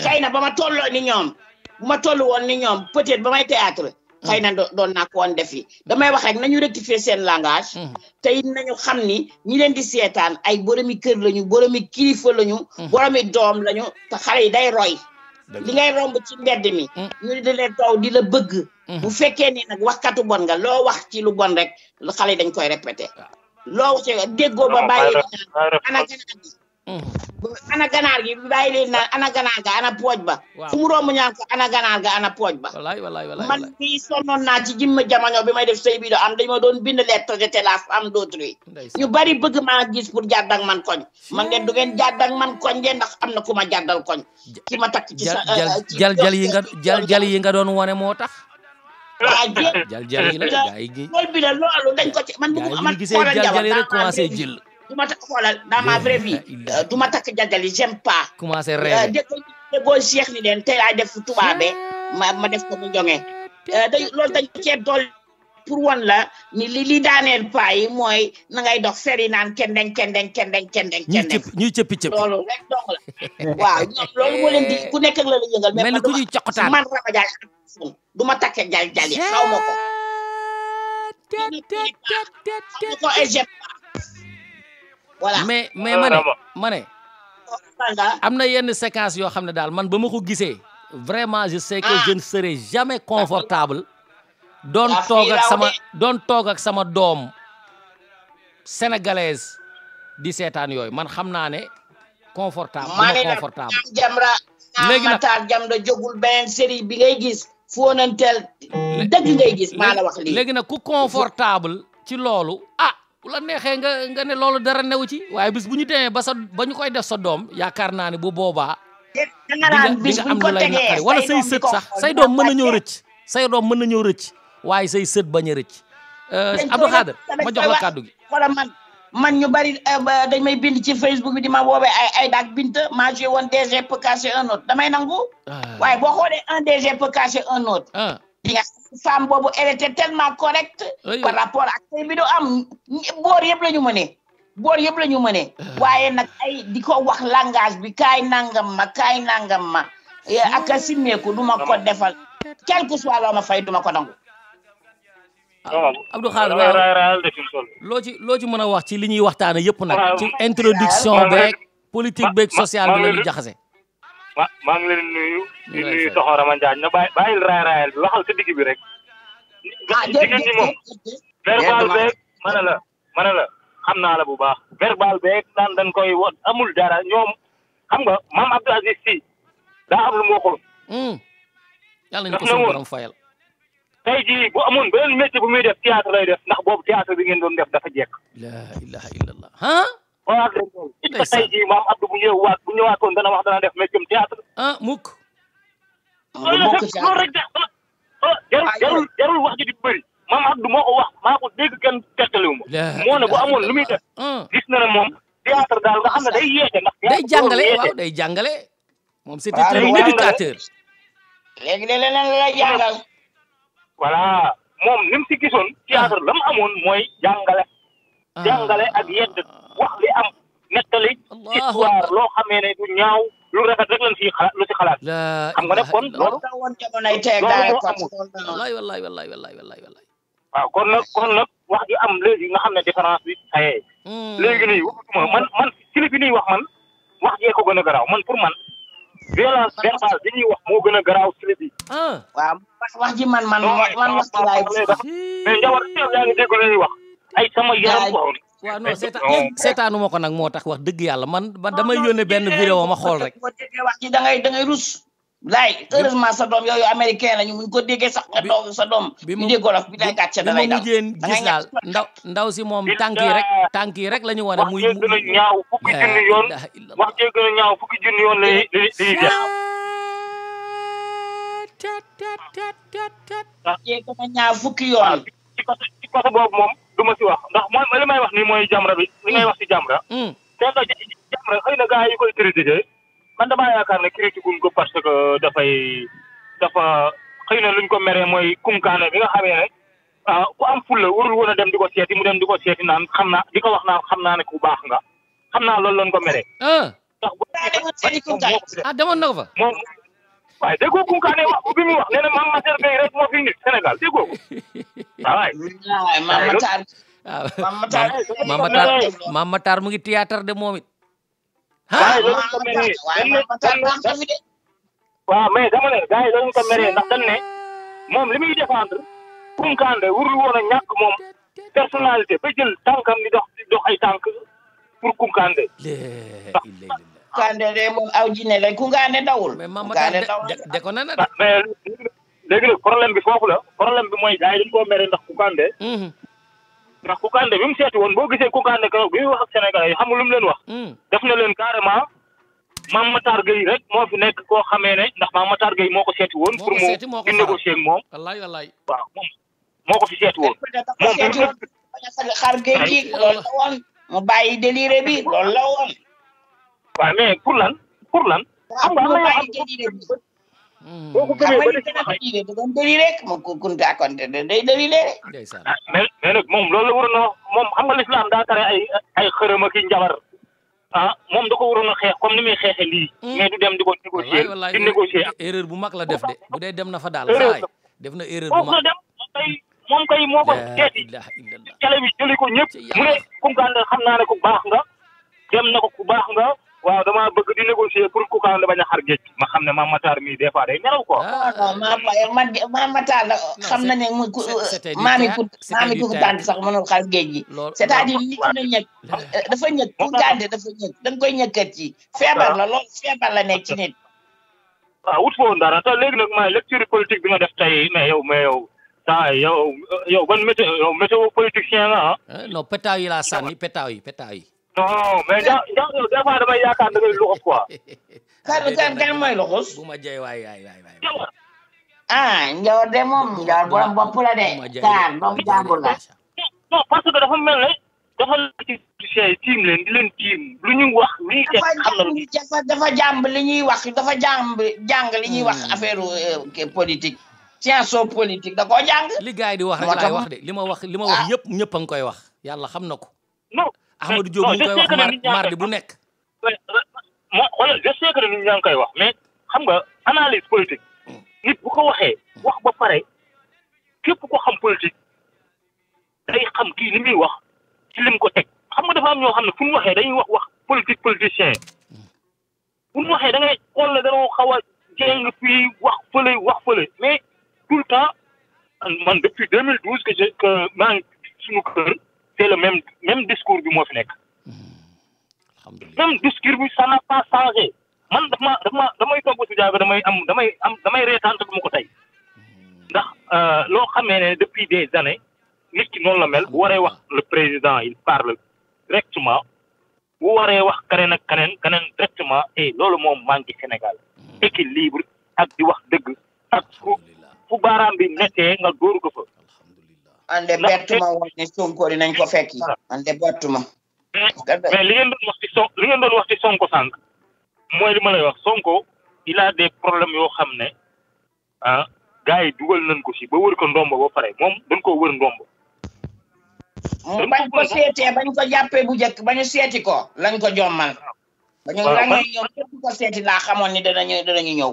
xëy na ba ma tolloo ni ñoom bu ma toll woon ni ñoom peut-être ba may théâtre xëy na doon naa ko woon defi damay wax rek nañu rectifier seen langage te it nañu xam ni ñi leen di seetaan ay boromi kër lañu boromi kilifa lañu boromi doom lañu te xale yi day roy li ngay romb ci mbedd mi ñu di leen taw di la bëgg bu fekkee ni nag waxkatu bon nga loo wax ci lu bon rek xale yi dañ koy répété loo wax ci déggoo ba bàyyi ana ganaar gi bàyyi leen naan ana ganaar ga ana pooj ba fu mu romb ñaan ko ana ganaar ga ana pooj ba wallaay man mii sonnoon naa ci jimma jamono bi may def say bido am dañ ma doon bind lettre j'étais la femme d'autrui ñu bari bëgg maa gis pour jàdd ak man koñ man leen du ngeen jàdd ak man koñ de ndax am na ku ma jàddal koñ ki ma takk ci jal yi nga doon wane moo tax waaw jal yi la gaay yi loolu bi la loolu dañ ko ci man bëgg man gisee jal yi rek commencé jël du ma takk xoolal dans ma vraie vie du ma takk jagali j'aime pas commencé rêver déggoo Cheikh ni leen tey laay def tubaabe ma def ko mu jonge loolu dañ cee dool pour won la ni li daaneel paa yi mooy na ngay dox feri naan kendeng ñuy cëppi loolu rek dong la waaw ñoom loolu moo leen di ku nekk ak la la yëngal mel ni ku ñuy coqataan man Rama Jaay du ma takke jali xaw ma ko voilà mais ma ne am na yenn séquence yoo xam ne daal man ba ma ko gisee vraiment je sais que je ne serai jamais confortable doon toog ak sama doom sénégalaise di seetaan yooyu man xam naa ne confortable léegi nag Matar Jam da jógul beneen série bi ngay gis foonanteel dëgg ngay gis maa la wax lii léegi nag ku confortable ci loolu bu la neexee nga ne loolu dara newu ci waaye bis bu ñu demee ba ñu koy def sa doom yaakaar naa ne bu boobaa di nga am lu lay naqari wala say sët sax say doom mën na ñëw rëcc waaye say sët bañ a rëcc Abdou Khadre ma jox la kàddu gi wala man ñu bari dañ may bind ci Facebook bi di ma woowee ay daak bint ma joué woon DG peut cacher un autre damay nangu waaye boo xoolee un DG peut cacher un autre di nga femme boobu elle était tellement correcte par rapport ak tey bi do am boor yëpp la ñu mëne waaye nag ay di ko wax langage bi kaay nangam ma ak a simmeeku du ma ko defal quel que soit loo ma fay du ma ko nangu Abdou Khadre loo ci mën a wax ci li ñuy waxtaane yëpp nag ci introduction beeg politique beeg social bi la ñu jaxase maa ngi leen di nuyu Soxna Rama Ndiaye na bàyyil raayal bi waxal ci digg bi rek jigéen ñi moom verbal beeg ma ne la xam naa la bu baax verbal beeg daan dañ koy wot amul dara ñoom xam nga maam Abdou Aziz Sy daa am lu mu waxoon yàlla ñu ko suñu borom fayal tey jii bu amoon beneen métier bu muy def théâtre lay def ndax boobu théâtre bi ngeen doon def dafa jekk la ilaha illallah waaw it ba tey jii maam Abdou bu ñëwaatoon dana wax dana def métier théâtre mukk loolu rek jarul wax ji di bëri maam Abdou moo ko wax maa ko dégg kenn tettaliwu ma moo ne bu amoon lu muy def gis na ne moom théâtre daal nga xam ne day yeete ndax day jàngale moom c'était un éducateur léegi de leneen la lay jàngal voilà moom ni mu si gisoon théâtre la mu amoon mooy jàngale ak yedd wax li am nettali histoire loo xamee ne du ñaaw lu rafet rek lañ ci xalaat lu ci xalaat xam nga ne kon loolu woon jamonoy teeg daal wallaay waaw kon nag wax ji am léegi nga xam ne différence bi xayee léegi nii waxuma man ci bi ñuy wax man wax jee ko gën a garaaw man pour man violence verbale bi ñuy wax moo gën a garaaw ci bi waaw wax ji man wax ci laay mais njawar yaa ngi dégg lu ñuy wax ay sama yaram waxoon waaw non seetaanu ma ko nag moo tax wax dëgg yàlla man damay yónnee benn vidéo ma xool rek boo déggee wax ji da ngay rus laay heureusement sa doom yooyu américain lañu muñ ko déggee sax nga doom sa doom bi mu déggoo bi lay gàcce da lay dal mujjeen gis daal ndaw si moom tànk yi rek la ñu wane muy gën a ñaaw fukki junni yoon wax jee gën a ñaaw fukki junni yoon lay jee gën a ñaaw fukki yoon ci côté boobu moom du ma si wax ndax mooy li may wax nii mooy Jamra bi li ngay wax si Jamra te nga Jamra xëy na gars yi koy critiquer man damaa yaakaar ne critique guñ ko parce que dafa xëy na luñ ko meree mooy kunkaane bi nga xamee ne ku am fulla warul woon a dem di ko seeti mu dem di ko seeti naan xam naa di ko wax naan xam naa ne ku baax nga xam naa loolu lañ ko meree ndax demoon na ko fa moom waaye déggoo kunkaane wax bi muy wax nee na Mame Matar Gueye rek moo fi nit Sénégal déggoo ko Mame Matar mu ngi théâtre de moom it waaye loolu ko meree waaw mais dama ne gars yi loolu ko meree ndax dañ ne moom li muy défendre kunkande warul woon a ñàkk moom personnalité ba jël tànkam di dox ay tànk pour kunkande kunkande de moom aw jinne la kunkande dawul mais Mame Matar de ko na mais léegi nag problème bi foofu la problème bi mooy gars yi dañ koo mere ndax kunkande ndax Kounkandé bi mu seeti woon boo gisee Kounkandé keroog bi muy wax ak Sénégalais yi xam nga lu mu leen wax def na leen carrément Mame Matar Gueye rek moo fi nekk koo xamee ne ndax Mame Matar Gueye moo ko seeti woon pour mu di négocier ak moom wallaay waaw moom moo ko fi seeti woon moom xar géej gi loolu la woon mu bàyyi déliré bi loolu la woon waaw mais pour lan xam nga bàyyi déliré bi boo ko gëmee ba déliré da doon déliré rek mu Kunta Konte day déliré mais nag moom loolu la waroon a moom xam nga l'islam daa tere ay xërëm ak i njabar moom da ko waroon a xeex comme ni muy xeexe lii mais du dem di ko négocier di négocier erreur bu mag la def de bu dee dem na fa daal saay def na erreur bu mag moom kay moo ko seeti télé bi jëli ko ñëpp mu ne Kounkandé xam naa ne ku baax nga dem na ko ku baax nga waaw dama bëgg di négocier pour Kounkandé bañ a xar géej ma xam ne Mame Matar mii des fois day nelaw quoi Mame Matar la xam na ne maami Kounkandé sax mënul xar géej gi c'est-à-dire nit na ñëg dafa ñëg Kounkandé dafa ñëg da nga koy ñëkkat ci feebar la loolu feebar la nekk ci nit waaw wut foofu dara te léegi nag maay lecture politique bi nga def tey mais yow saa yow ban météo politicien nga non pétaaw yi laa sànni pétaaw yi non mais yow des fois damay yaakaar da ngay luxus quoi. kan mooy luxus. bu ma jey waay. Njawar de moom Njawar borom bopp la de. kaar doomu jàmbur la. non parce que dafa mel ne dafa ci politiciens yi tiim leen di leen tiim lu ñu wax lii teg xam na dafa jàmb li ñuy wax dafa jàng li ñuy wax affaire politique science politique da koo jàng. li gars yi di wax rek laay wax de li ma wax yëpp ñëpp a ngi koy wax yàlla xam na ko. non Ahmadou Diop mu ngi koy wax mardi bu nekk. xoolal je sais que nit ñaa ngi koy wax mais xam nga analyse politique nit bu ko waxee wax ba pare képp ko xam politique day xam kii li muy wax ci lim ko teg xam nga dafa am ñoo xam ne fu ñu waxee dañuy wax politique politicien fu ñu waxee da ngay xool ne dañoo xaw a jéng fii wax fële mais tout le temps man depuis 2012 que maa ngi suñu kër c'est le même discours bi moo fi nekk. même discours bi ça n'a pas changé man damay toog ba si jaaga damay reetaan te du ma ko tey ndax loo xamee ne depuis des années nit ki noonu la mel bu waree wax le président il parle directement bu waree wax keneen ak keneen directement et loolu moom manqué Sénégal équilibre ak di wax dëgg ak fu baaraam bi nettee nga dóoru ko fa. ande bettuma woon ne Sonko dinañ ko fekki ande bettuma. mais li ngeen doon wax ci Sonko sànq mooy li ma lay wax Sonko il a des problèmes yoo xam ne gars yi dugal nañ ko si ba wër ko ndombo ba pare moom dañ koo wër ndombo bañ ko seetee bañ ko jàppee bu njëkk bañu seeti ko lañ ko jommal bañu rangee ñëw képp ko seeti laa xamoon ni danañu ñëw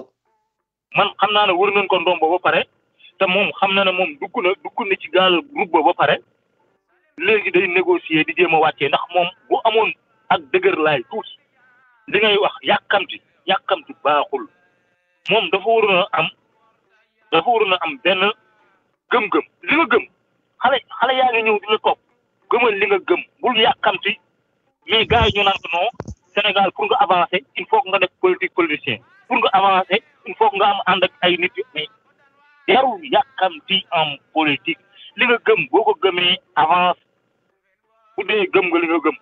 man xam naa ne wër nañ ko ndombo ba pare te moom xam na ne moom dugg na ci gaal groupe ba pare léegi day négocier di jéem a wàccee ndax moom bu amoon ak dëgër laay tuuti li ngay wax yàkkamti baaxul moom dafa waroon a am benn gëm-gëm li nga gëm xale yaa ngi ñëw di la topp gëmal li nga gëm bul yàkkamti mais gars yi ñu naan non Sénégal pour nga avancer il faut nga def politicien pour nga avancer il faut nga am ànd ak ay nit mais jarul yàkkamti en politique li nga gëm boo ko gëmee avance bu dee gëm nga li nga gëm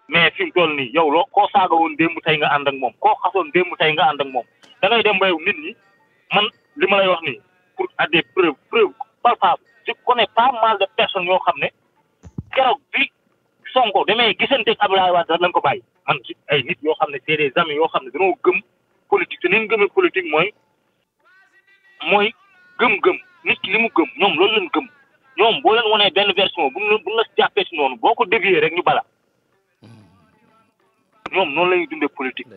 mais fi mu toll nii yow loo koo saaga woon démb tey nga ànd ak moom koo xasoon démb tey nga ànd ak moom da ngay dem ba yow nit ñi man li ma lay wax nii pour à des preuves palpables je connais pas mal de personnes yoo xam ne keroog bi Sonko demee gisanteeg Abdoulaye Wade lañ ko bàyyi man ci ay nit yoo xam ne c'est des amis yoo xam ne dañoo gëm politique te ni ñu gëmee politique mooy gëm-gëm nit ki li mu gëm ñoom loolu leen gëm ñoom boo leen wanee benn version bu la jàppee si noonu boo ko dévier rek ñu bala ñoom noonu la ñuy dundee politique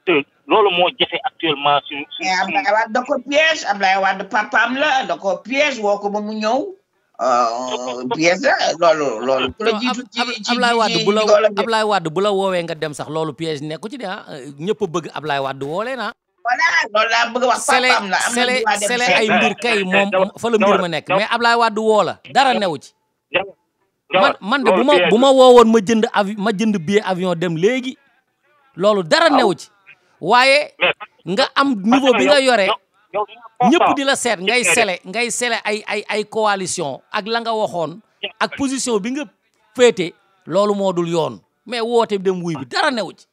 te loolu moo jafe actuellement suñu Abdoulaye Wade da ko piège Abdoulaye Wade papaam la da ko piège woo ko ba mu ñëw piège la loolu ku la jiitu ci Abdoulaye Wade bu la woowee nga dem sax loolu piège nekku ci de ñëpp bëgg Abdoulaye Wade woolee na voilà loolu laa bëgg wax papaam la am na sele ay mbir kay moom fa la mbir ma nekk mais Abdoulaye Wade woo la dara newu ci man de bu ma woowoon ma jënd billet avion dem léegi loolu dara newu ci waaye nga am niveau bi nga yore ñëpp di la seet ngay sele ay coalition ak la nga waxoon ak position bi nga féete loolu moo dul yoon mais woote dem wuy bi dara newu ci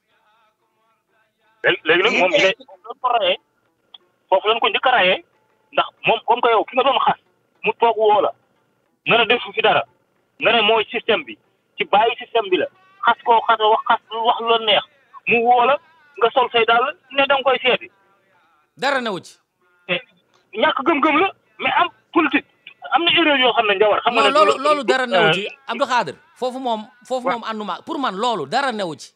léegi nag moom il ko rayee foofu lañ ko njëkk a rayee ndax moom comme que yow ki nga doon xas mu toog woo la nga ne defu fi dara nga ne mooy système bi ci bàyyi système bi la xas wax lu la neex mu woo la nga sol say daal ne danga koy seeti dara newu ci ñàkk gëm-gëm la mais am politique am na erreur yoo xam ne njawar xam nga loolu dara newu ci Abdou Khadir foofu moom ànduma pour man loolu dara newu ci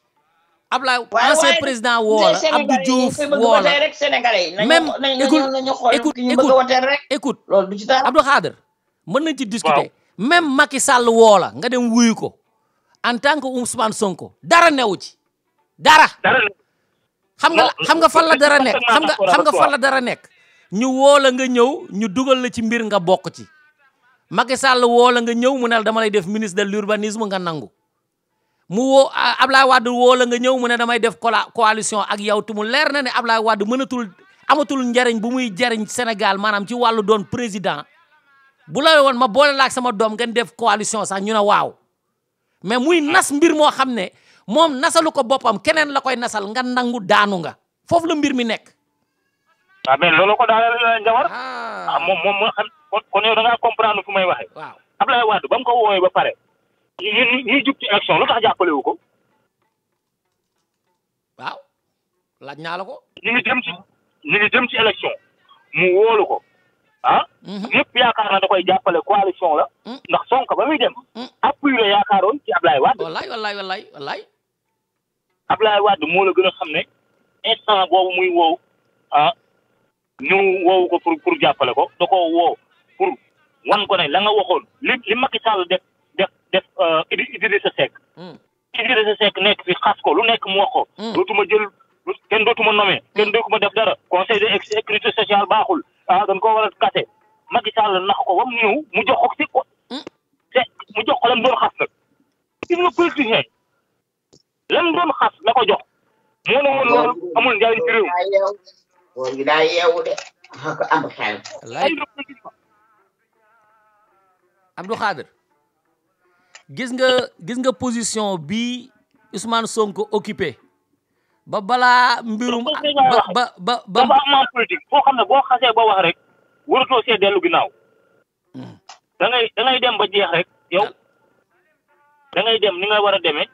Ablaye ancien président woo la Abdou Diouf woo la même écoute Abdou Khadir mën nañ ci discuter même Macky Sall woo la nga dem wuyu ko en tant que Ousmane Sonko dara newu ci dara xam nga fan la dara nekk xam nga fan la dara nekk ñu woo la nga ñëw ñu dugal la ci mbir nga bokk ci Macky Sall woo la nga ñëw mu ne dama lay def ministre de l'urbanisme nga nangu mu woo Ablaye Wade woo la nga ñëw mu ne damay def coalition ak yow te mu leer na ne Ablaye Wade amatul njariñ bu muy jariñ Sénégal maanaam ci wàllu doon président bu la woon ma boole laak sama doom ngeen def coalition sax ñu ne waaw mais muy nas mbir moo xam ne moom nasalu ko boppam keneen la koy nasal nga nangu daanu nga foofu la mbir mi nekk. waaw mais loolu ko daal Njawar. moom xam kon yow da ngaa comprendre fu may waxee. waaw Ablaye Wade ba mu ko woowee ba pare. ñuy jub ci élection lu tax jàppale wu ko. waaw laaj naa la ko. ñu ngi jëm ci élection mu wóolu ko ah. ñëpp yaakaar na da koy jàppale coalition la. ndax Sonko ba muy dem. appui la yaakaaroon ci Ablaye Wade. wallaay. Ablaye Wade moo la gën a xam ne instant boobu muy woow ah ñu woowu ko pour jàppale ko da koo woo pour wan ko ne la nga waxoon li Macky Sall def Idrissa Seck. Idrissa Seck nekk fi xas ko lu nekk mu wax ko. dootuma jël kenn dootuma nommé kenn dootuma def dara conseil de sécurité sociale baaxul dañ ko war a kase Macky Sall nax ko ba mu ñëw mu jox ko si ko mu jox ko lam doon xas nag gis nga politicien lam doon xas la ko jox moo ne woon loolu amul njariñ ci réew mi daa yeewu de am xel Abdou Khadir gis nga position bi Ousmane Sonko occupé ba balaa mbirum ba dafa am politique foo xam ne boo xasee ba wax rek waratoo see dellu ginnaaw da ngay dem ba jeex rek yow da ngay dem ni nga war a demee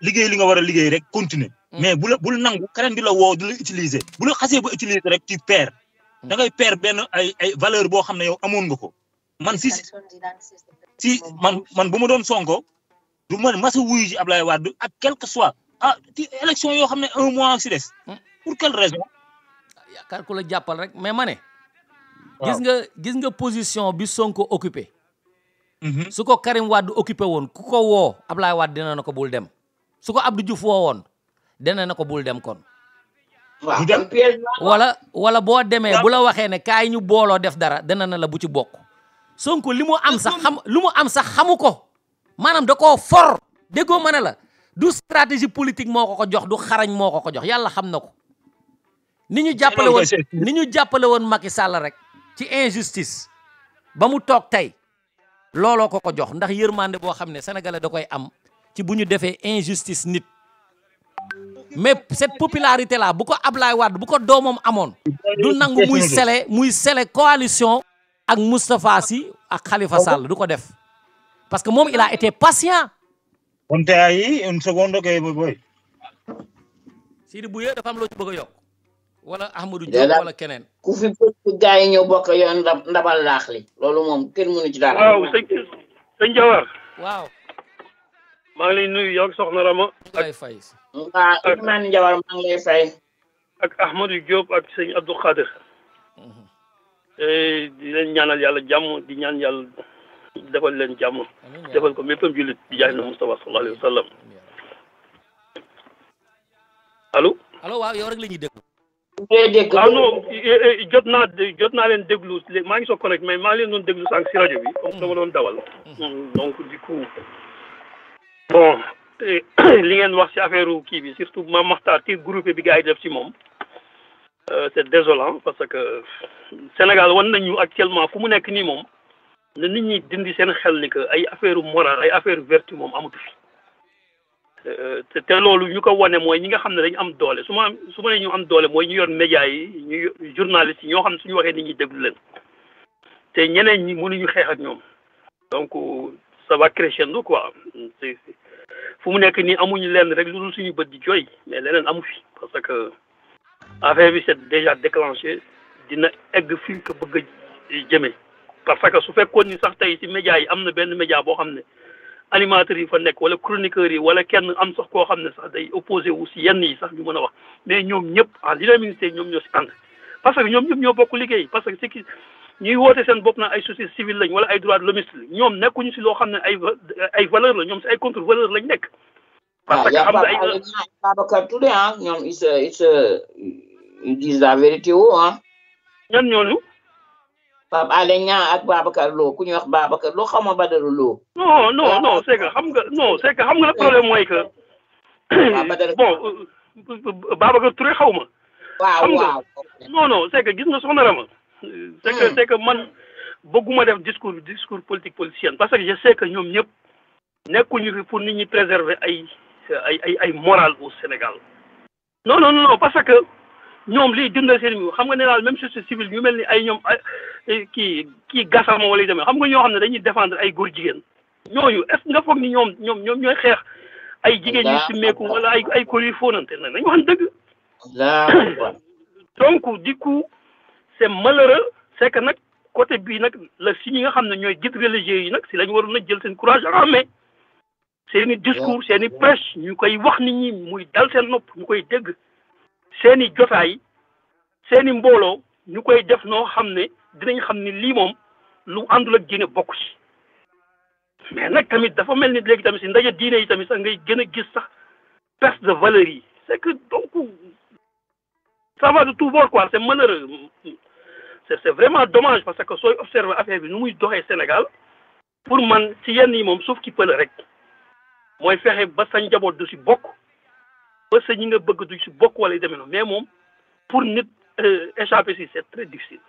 liggéey li nga war a liggéey rek continuer mais bul nangu keneen di la woo di la utiliser bu la xasee ba utiliser rek tu perds da ngay perdre benn ay valeur boo xam ne yow amoon nga ko man si man bu ma doon Sonko du ma masa wuyu ji Ablaye Wade ak quel que soit ci élection yoo xam ne 1 mois si des pour quelle raison. yaakaar ku la jàppal rek mais ma ne. gis nga position bi Sonko occupé. su ko Karim Wade occupé woon ku ko woo Ablaye Wade dina na ko bul dem su ko Abdou Diouf woo woon dina na ko bul dem kon. wala boo demee bu la waxee ne kaay ñu booloo def dara dina na la bu ci bokk. Sonko li mu am sax xamu ko maanaam da koo for déggoo ma ne la du stratégie politique moo ko jox du xarañ moo ko jox yàlla xam na ko. ni ñu jàppale woon Macky Sall rek ci injustice ba mu toog tey looloo ko jox ndax yërmande boo xam ne sénégalais da koy am ci bu ñu defee injustice nit. mais cette popularité là bu ko Ablaye Wade bu ko doomam amoon du nangu muy sele coalition ak Moustapha Sy ak Khalifa Sall du ko def parce que moom il a été patient. Konte ayi une seconde kay boy. Sidi Bouye dafa am loo ci bëgg a yokk wala Ahmadou Diop wala keneen. ku fi gaa yi ñëw bokk yoon ndabal laax li loolu moom kenn mënu ci dara. waaw sëñ Jawar. waaw. maa ngi lay nuyu yow soxna Rama. ak fay. waaw Ousmane Jawar maa ngi lay fay. ak Ahmadou Diop ak sëñ Abdou Khadir. di leen ñaanal yàlla jàmm di ñaan yàlla defal leen jàmm. defal ko méppam jullit di jaay na Mustafa sallallahu alayhi wa sallam. allo. allo waaw yow rek la ñuy déglu. waaw non jot naa leen déglu maa ngi soo connecté mais maa ngi leen doon déglu sànq si rajo bi comme dama doon dawal. donc du coup bon li ngeen wax ci affaire kii bi surtout Mame Makhtar ci groupe bi gars yi def ci moom c'est désolant parce que Sénégal wan nañu actuellement fu mu nekk nii moom na nit ñi dindi seen xel ni que ay affaire morale ay affaire vertu moom amatu fi. te loolu ñu ko wane mooy ñi nga xam ne dañu am doole su ma nee ñu am doole mooy ñu yor média yi ñu journalistes yi ñoo xam ne suñu waxee nit ñi déglu leen te ñeneen ñi mënuñu xeex ak ñoom donc ça va crescendo quoi fu mu nekk nii amuñu leen rek lu dul suñu bët di jooy mais leneen amu fi parce que affaire bi c'est déjà déclenché dina egg fi ko bëgg a jëmee parce que su fekkoon ni sax tey ci média yi am na benn média boo xam ne animateurs yi fa nekk wala chroniqueurs yi wala kenn am sax koo xam ne sax day opposé wu si yenn yi sax ñu mën a wax mais ñoom ñëpp en l'unanimité ñoom ñoo si ànd parce que ñoom ñëpp ñoo bokk liggéey parce que c'est que ñuy woote seen bopp na ay société civile lañ wala ay droits de l'homme ñoom nekkuñu si loo xam ne ay valeur la ñoom si ay contre valeur lañ nekk. parce que xam nga ay Babacar Touré ñoom ils disent la vérité ñan ñooñu. Pape Alé Niang ak Babacar Lo ku ñuy wax Babacar Lo xaw ma Badara Lo. non c'est que xam nga le problème mooy que. bon Babacar Touré xaw ma. waaw non c'est que gis nga soxna Rama. c'est que man bëgguma def discours politique politicienne parce que je sais que ñoom ñëpp nekkuñu fi pour nit ñi préserver ay morale au Sénégal. non parce que. ñoom liy dundal seen i xam nga ne daal même société civile ñu mel ni ay ñoom kii Gassama wala yu demee xam nga ñoo xam ne dañuy défendre ay góor jigéen ñooñu est-ce que nga foog ni ñoom ñooy xeex ay jigéen ñi simmeeku wala ay góor yu fóonante nag nañu wax dëgg. donc du coup c'est malheureux c'est que nag côté bii nag la si ñi nga xam ne ñooy guides religieux yi nag si lañu waroon a jël seen courage en main seen i discours seen i prêche ñu koy wax nit ñi muy dal seen nopp ñu koy dégg. seeni jotaay seeni mbooloo ñu koy def noo xam ne dinañ xam ni lii moom lu àndul ak diine bokk ci mais nag tamit dafa mel ni léegi tamit si ndaje diine yi tamit sax ngay gën a gis sax perte de valeur yi c'est que donc ça va de tout bord quoi c'est malheureux c'est vraiment dommage parce que sooy observer affaire bi nu muy doxee Sénégal pour man ci yenn yi moom sauf ki pël rek mooy fexe ba sa njaboot du si bokk ba sa ñi nga bëgg du si bokk wala yu demee noonu mais moom pour nit échapper si c'est très difficile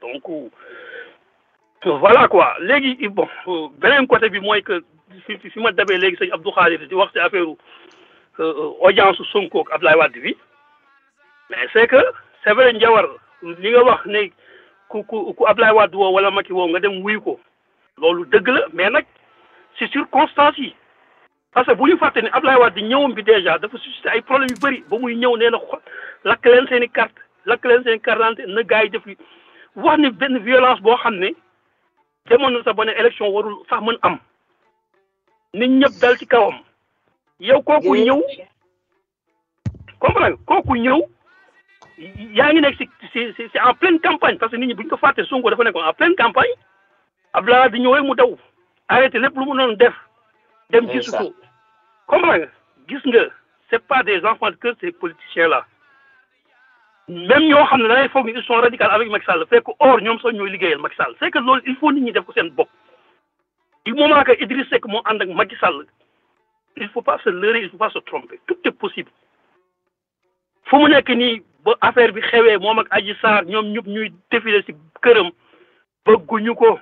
donc voilà quoi léegi bon beneen côté bi mooy que fi ma dabee léegi sëñ Abdou Khadir di wax ci affaire audience Sonko ak Abdoulaye Wade bi mais c'est que c'est vrai Njawar li nga wax ne ku Abdoulaye Wade woo wala Macky woo nga dem wuyu ko loolu dëgg la mais nag c'est circonstance yi parce que bu ñu fàtte ne Abdoulaye Wade ñëwam bi déjà dafa suscité ay problèmes yu bëri ba muy ñëw nee na lakk leen seen i carte lakk leen seen i carte d'identité na gars yi def li wax ni benn violence boo xam ne demoon na sa ba ne élection warul sax mën am nit ñëpp dal ci kawam yow kooku ñëw comprendre kooku ñëw yaa ngi nekk c'est en pleine campagne parce que nit ñi buñ ko fàtte Sonko dafa nekkoon en pleine campagne Abdoulaye di ñëwee mu daw arrêté lépp lu mu doon def dem gisu ko comprendre gis nga c'est pas des enfants de cœur ces politiciens là même ñoo xam ne da ngay foog ni ils sont radicaux avec Macky Sall fekk or ñoom sax ñooy liggéeyal Macky Sall c'est que loolu il faut nit ñi def ko seen bopp du moment que Idriss Seck moo ànd ak Macky Sall il faut pas se leurrer il faut pas se tromper tout est possible fu mu nekk nii ba affaire bi xewee moom ak Adji Sarr ñoom ñëpp ñuy défilé ci këram bëgguñu ko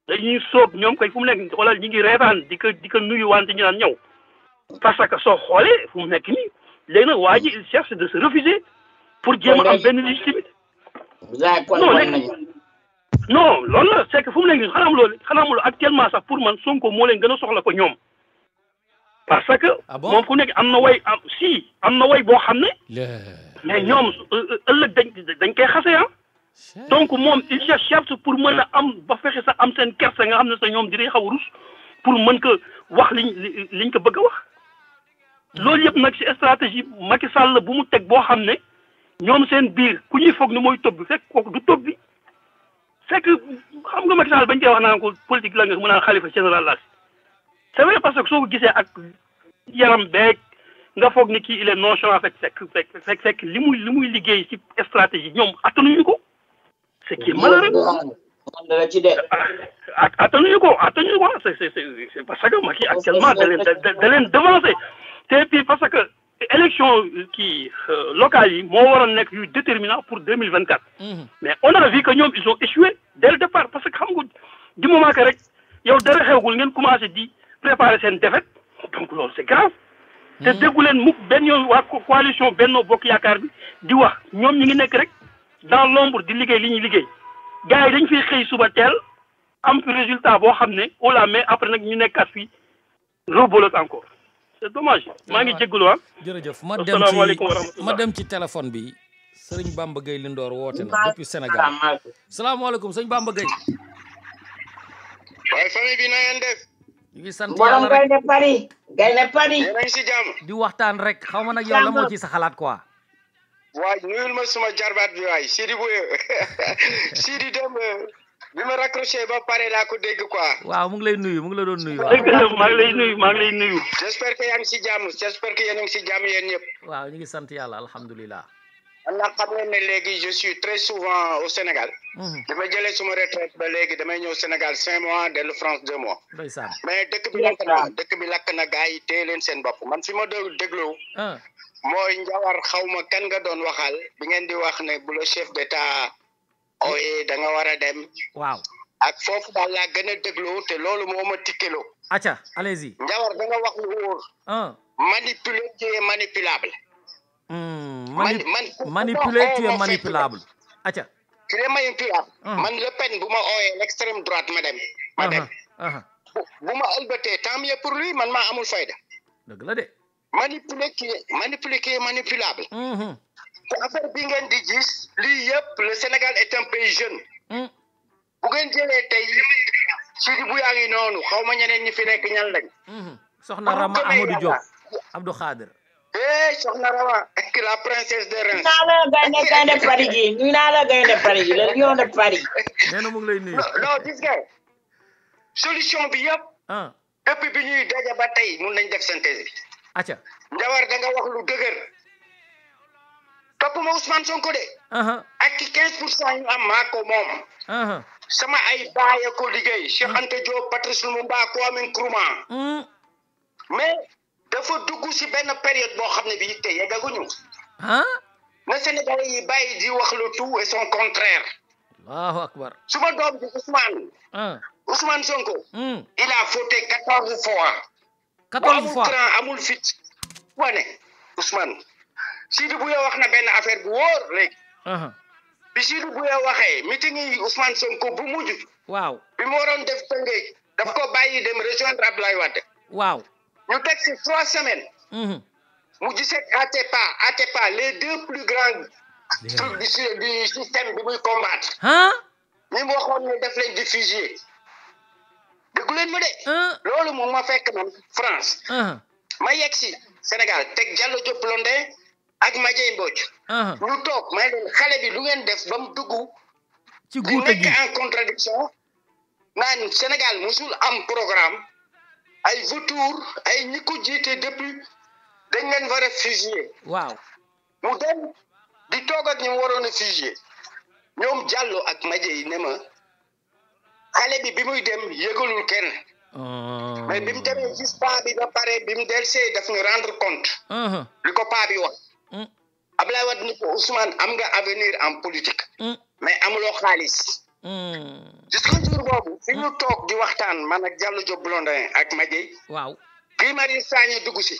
dañuy sóob ñoom koy fu mu nekk xoolal ñi ngi reetaan di ko nuyu wante ñu naan ñëw parce que soo xoolee fu mu nekk nii léegi nag waa ji il cherche de se refuser pour jéem a am benn légitimité non loolu la c'est que fu mu nekk nii xanaa loolu actuellement sax pour man Sonko moo leen gën a soxla ko ñoom parce que moom fu nekk am na way boo xam ne mais ñoom ëllëg dañ koy xase donc moom il cherche pour mën a am ba fexe sax am seen kersa nga xam ne sax ñoom dinañ xaw a rus pour mën ko wax liñ ko bëgg a wax loolu yëpp nag ci stratégie Macky Sall bu mu teg boo xam ne ñoom seen biir ku ñuy foog ni mooy topp bi fekk kooku du topp bi fekk xam nga Macky Sall bañ koy wax naan ko politique la nga mu naan xalifa général la c'est vrai parce que soo ko gisee ak yaram beeg nga foog ni kii il est nonchalant fekk li muy liggéey ci stratégie ñoom attanuñu ko c'est qui est malheureux attanuñu ko c'est parce que Macky actuellement da leen devancer te puis parce que élection kii locales yi moo waroon nekk yu déterminant pour 2024 mais on a vu que ñoom ils ont échoué dès le départ parce que xam nga du moment que rek yow dara xewgul ngeen commencé di préparer seen défaite donc loolu c'est grave te déggu leen mukk benn yoon waa coalition Benno Bokk Yaakaar bi di wax ñoom ñi ngi nekk rek dans l'ombre di liggéey li ñuy liggéey gars yi dañ fiy xëy suba teel am fi résultat boo xam ne au la mais après nag ñu nekkaat fii rebolote encore c'est dommage maa ngi jégalu jërëjëf ma dem ci téléphone bi sëriñ Bamba Gueye Lindoor woote na depuis Sénégal salaamaaleykum sëñ Bamba Gueye waaye famille bi na ngeen def ñu ngi sant yàlla rek Gaynde Paris yéen a ngi si jàmm di waxtaan rek xaw ma nag yow la moo ci sa xalaat quoi waay nuyul ma suma jarbaat bi waay Sidi Sidi dem bi ma raccroché ba pare laa ko dégg quoi waaw mu ngi lay nuyu mu ngi la doon nuyu maa ngi lay nuyu j'espère que yaa ngi si jàmm j'espère que yéen a ngi si jàmm yéen ñëpp waaw ñu ngi sant yàlla alhamdulilah ndax xam ngeen ne léegi je suis très souvent au Sénégal dama jëlee suma retraite ba léegi damay ñëw Sénégal 5 mois dellu France 2 mois ndeysaan mais dëkk bi lakk na gars yi téye leen seen bopp man fi ma dégloo mooy Njawar xaw ma kan nga doon waxal bi ngeen di wax ne bu la chef d'état ooyee da nga war a dem waaw ak foofu daal laa gën a dégloo te loolu moo ma tikkeloo acca allez-y Njawar da nga wax lu wóor manipuler qui est manipulable manipuler tu es manipulable acca tu es manipulable man Le Pen bu ma ooyee l'extrême droite ma dem bu ma ëlbatee tant mieux pour lui man maa amul fayda dëgg la de manipuler qui est manipulable te affaire bi ngeen di gis lii yëpp le Sénégal est un pays jeune bu ngeen jëlee tey Sidi bu yaa ngi noonu xaw ma ñeneen ñi fi nekk ñan lañ soxna Rama Amadou Diop Abdou Khadir soxna Rama la princesse de Reims gaynde Paris gi ñu naa la gaynde Paris gi le lion de Paris nee na mu ngi lay nuyu non gis nga solution bi yëpp depuis bi ñuy daja ba tey mun nañ def synthèse bi acca Njawar da nga wax lu dëgër topp ma Ousmane Sonko de ak ki 15% ñu am maa ko moom sama ay baay ko liggéey Cheikh Anta Diop Patrice Lumumba Kwame Nkrumah mais dafa dugg si benn période boo xam ne bii te yeggaguñu na Sénégalais yi bàyyi di wax le tout et son contraire Allahu akbar suma doom bi Ousmane Sonko il a fauté 14 fois 14 fois amul fit wane Ousmane Sidi Bouya wax na benn affaire bu wóor léegi bi Sidi Bouya waxee meeting yi Ousmane Sonko bu mujj waaw bi mu waroon def Tëngéej daf ko bàyyi dem rejoindre Abdoulaye Wade waaw ñu teg si 3 semaines mu gisee Atepa les deux plus grands truc du système bi muy combattre ñi mu waxoon ne def leen di fusiller déggu leen ma de loolu moom ma fekk man France ma yegg si Sénégal teg Diallo Diop Blondin ak Madiaye Mbodj ñu toog may leen xale bi lu ngeen def ba mu dugg ci guute gi nekk en contradiction naan Sénégal musul am programme ay vautours ay ñi ko jiite depuis dañ leen war a fusiller waaw mu dem di toog ak ñu waroon a fusiller ñoom Diallo ak Madiaye ne ma xale bi muy dem yëgalul kenn mais bi mu demee gis paa bi ba pare bi mu delsee daf ñu rendre compte li ko paa bi wax Abdoulaye Wade ni ko Ousmane am nga avenir en politique mais amuloo xaalis jusqu'au jour boobu fi ñu toog di waxtaan man ak Diallo Diop Blondin ak Madiaye waaw Guy Marius Sagna dugg si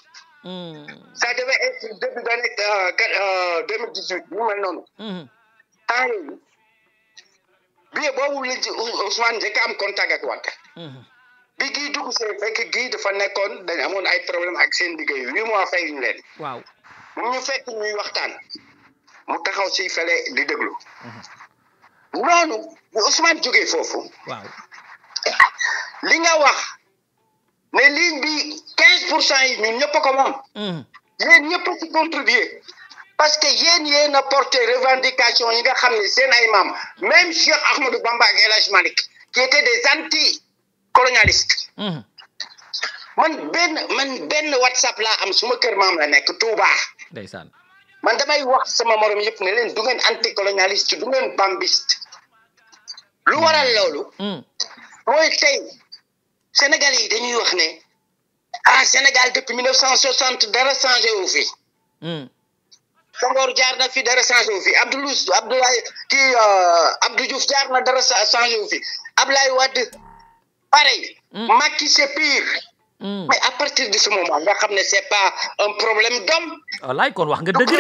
ça devait être début d'année 2018 ñu mel noonu temps yooyu bii boobu lañ ci Ousmane njëkk am contact ak Wade bi Guy dugg see fekk Guy dafa nekkoon dañ amoon ay problème ak seen liggéey 8 mois fay ñu leen waaw mu ñu fekk ñuy waxtaan mu taxaw si fele di déglu noonu bu Ousmane jógee foofu waaw li nga wax ne ligne bi 15% yi ñun ñëpp ko moom yéen ñëpp ci contribuer parce que yéen a porté revendication yi nga xam ne seen ay maam même Cheikh Ahmadou Bamba ak El Hadj Malick qui étaient des anti-colonialistes man benn WhatsApp laa am suma kër maam la nekk Touba ndeysaan man damay wax sama morom yëpp ne leen du ngeen anti-colonialiste du ngeen bambiste lu waral loolu mooy tey Sénégal yi dañuy wax ne Sénégal depuis 1960 dara changé wu fi Senghor jaar na fi dara changé wu fi Abdou Diouf jaar na dara changé wu fi Abdoulaye Wade pareil Macky c'est pire mais à partir de ce moment nga xam ne c'est pas un problème d'homme wallaay kon wax nga dëgg de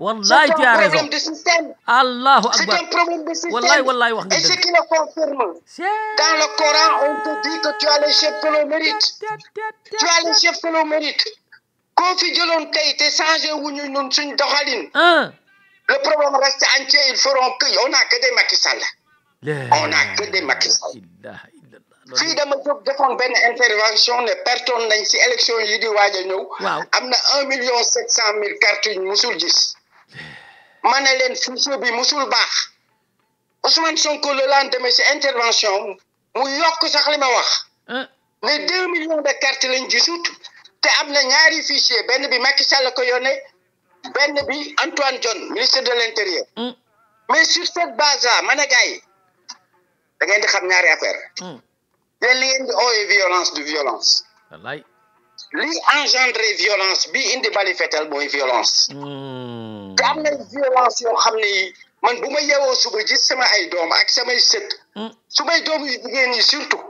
wallaay tu as raison problème de système Allahu akbar c'est un problème de système wallaay wax nga et dëgg ce qui le confirme dans le Coran on te dit que tu as les chefs que l'on mérite tu as les chefs que l'on mérite koo fi jëloon tey te changé wuñu ñun suñ doxalin le problème reste entier ils feront que on a que des Macky Sall on a que des Macky Sall fii dama jóg defoon benn intervention ne pertoon nañ si élection yi di waaj a ñëw am na 1,700,000 cartes yu musul gis ma ne leen fichier bi musul baax Ousmane Sonko le lendemain si intervention mu yokk sax li ma wax ne 2 millions de cartes lañ gisut te am na ñaari fichier benn bi Macky Sall ko yónnee benn bi Antoine Diome ministre de l'Intérieur mais sur cette base là ma ne gars yi da ngeen di xam ñaari affaire yéen li ngeen di ooyee violence du violence wallaay li engendré violence bi indi bali fetal mooy violence te am na violence yoo xam ne yi man bu ma yeewoo suba gis sama ay doom ak samay sët su may doom yu jigéen ñi surtout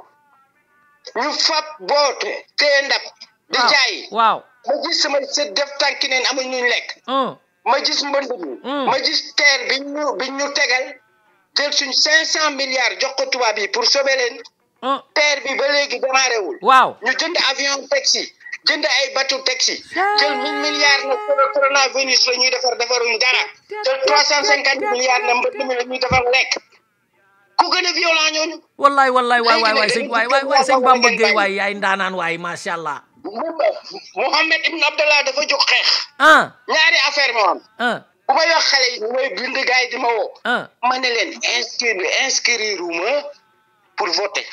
ñu fab boote tee ndab di jaay waaw ma gis samay sët def tànki neen amuñ ñu lekk ma gis mbënd mi ma gis terre bi ñu tegal jël suñ 500 milliards jox ko tubaab yi pour sauver leen terre bi ba léegi démarré wul waaw ñu jënd avion taxi jënd ay bateau taxi jël 1000 milliards na coronavirus la ñuy defaruñ dara jël 350 milliards na mbënd mi la ñuy defar lekk ku gën a violent ñooñu wallaay waay sëñ Bamba Gueye waay yaay ndaanaan waay macha allah Mohamed Ibn Abdallah dafa jóg xeex ñaari affaire moo am bu may wax xale yi mooy bind gars yi di ma woo ma ne leen inscrire uma pour voter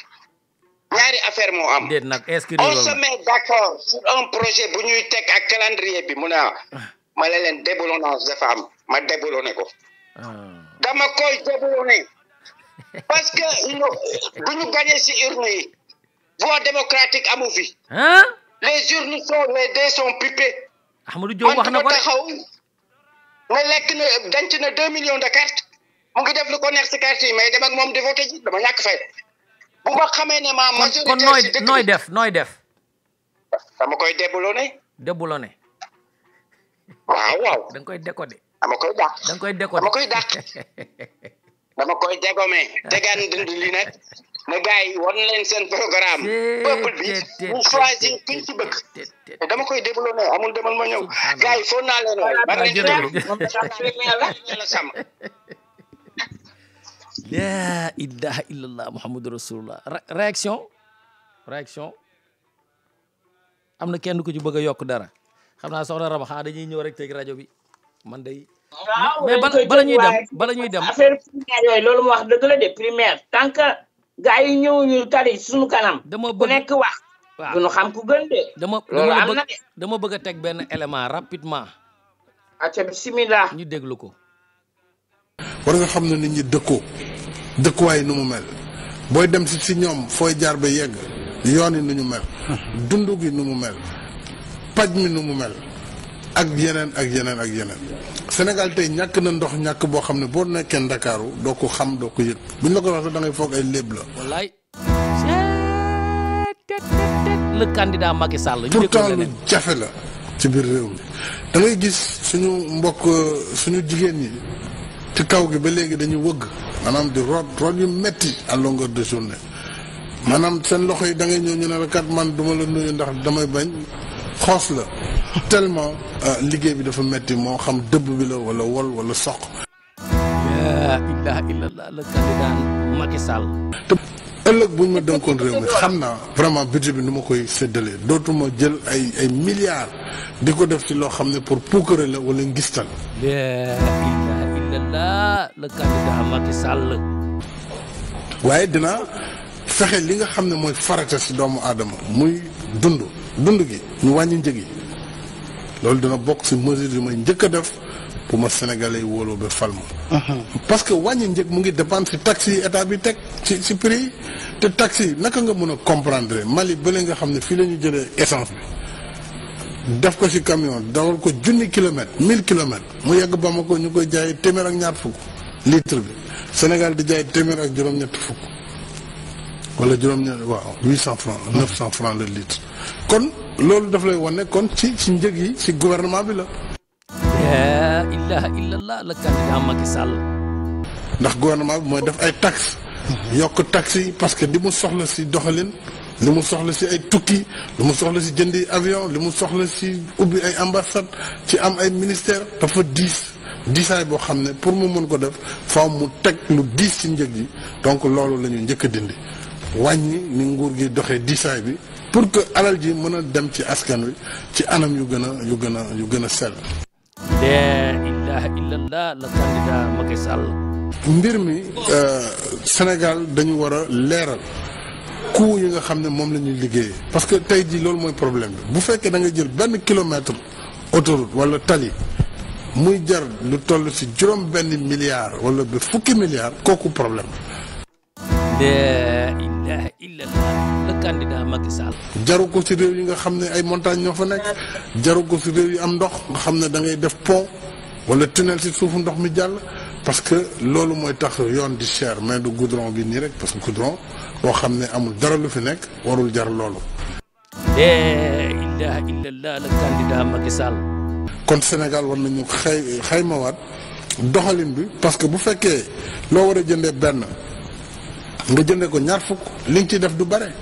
ñaari affaire moo am déet nag inscrire on se met d'accord sur un projet bu ñuy teg ak calendrier bi mu ne ma ne leen déboulonnage dafa am ma déboulonné ko dama koy déboulonné parce que bu ñu gagné si urne yi voie démocratique amu fi les urnes les dés sont pipés Amadou Diop wax na ko taxaw nga lekk na denc na 2 millions de cartes mu ngi def lu ko neex si carte yi mais dem ak moom di voté ji dama ñàkk fay bu ma xamee ne ma majorité kon nooy def dama koy déboulonné waaw da nga koy décoder dama koy dàq da nga koy décoder dama koy dàq dama koy dégomé tegaan dund li nag ne gars yi wan leen seen programme peuple bi mu choisir kuñ ci bëgg dama koy développé amul demal ma ñëw gars yi foog naa leen waay maa ngi leen di la sàmm la ilaha illallah muhammadu rasulullah réaction am na kenn ku ci bëgg a yokk dara xam naa soxna Rama xanaa dañuy ñëw rek teg rajo bi man day mais bala ñuy dem affaire primaire yooyu loolu mu wax dëgg la de primaire tant que gars yi ñëwuñu tari suñu kanam ku nekk wax duñu xam ku gën de dama bëgg a teg benn élément rapidement aca bismillah ñu déglu ko war nga xam ne nit ñi dëkkuwaay nu mu mel booy dem si ñoom fooy jaar ba yegg yoon yi nu ñu mel dund gi nu mu mel paj mi nu mu mel ak yeneen Sénégal tey ñàkk na ndox ñàkk boo xam ne boo nekkee Ndakaaru doo ko xam doo ko yëg buñ la ko wax da ngay foog ay léeb la. wallaay. le candidat Macky Sall. pourtant lu jafe la ci biir réew mi da ngay gis suñu mbokk suñu jigéen ñi ci kaw gi ba léegi dañuy wëgg maanaam di root yu metti à longueur de journée maanaam seen loxo yi da ngay ñëw ñu ne la kat man duma la nuyu ndax damay bañ xoos la tellement liggéey bi dafa metti moo xam dëbb bi la wala wol wala soq. la ilaha illallah le candidat Macky Sall. te ëllëg buñ ma dénkoon réew mi xam naa vraiment budget bi nu ma koy séddalee dootuma jël ay milliards di ko def ci loo xam ne pour puukare la wala ngistal. la ilaha illallah le candidat Macky Sall. waaye dinaa fexe li nga xam ne mooy farata ci doomu aadama muy dund gi ñu wàññi njëg yi loolu dina bokk ci mesure yi may njëkk a def pour ma sénégalais yi wóoloo ba fal ma parce que wàññi njëg mu ngi dépendre ci taxes yi état bi teg ci prix yi te taxes yi naka nga mën a comprendre Mali bële nga xam ne fii la ñu jëlee essence bi def ko ci camion dawal ko 1000 kilomètres 1000 kilomètres mu yegg Bamako ñu koy jaay téeméer ak ñaar fukk litre bi Sénégal di jaay téeméer ak juróom-ñett fukk wala juróom-ñett waaw 800 francs 900 francs le litre kon loolu daf lay wane kon ci njëg yi ci gouvernement bi la. la ilaha illallah le candidat Macky Sall. ndax gouvernement bi mooy def ay taxes. yokk taxes yi parce que li mu soxla ci doxalin li mu soxla ci ay tukki li mu soxla ci jëndi avion li mu soxla ci ubbi ay ambassade ci am ay ministère dafa diisaay boo xam ne pour mu mën ko def faaw mu teg lu diis ci njëg yi donc loolu la ñu njëkk a dindi wàññi ni nguur gi doxee diisaay bi pour que alal ji mën a dem ci askan wi ci anam yu gën a sell. la ilaha illallah le candidat Macky Sall. mbir mi Sénégal dañu war a leeral coût yi nga xam ne moom la ñuy liggéeyee parce que tey jii loolu mooy problème bi bu fekkee da nga jël benn kilomètre autoroute wala tali muy jar lu toll ci juróom-benn milliard wala ba fukki milliard kooku problème. la ilaha illallah le candidat Macky Sall. jaru ko ci réew yi nga xam ne ay montagnes ñoo fa nekk jaru ko ci réew yi am ndox nga xam ne da ngay def pont wala tunnel ci suufu ndox mi jàll parce que loolu mooy tax yoon di cher mais du goudron bi nii rek parce que goudron boo xam ne amul dara lu fi nekk warul jar loolu. la ilaha illallah le candidat Macky Sall. kon Sénégal war nañu xaymawaat doxalin bi parce que bu fekkee loo war a jëndee benn nga jëndee ko ñaar fukk li nga ciy def du bare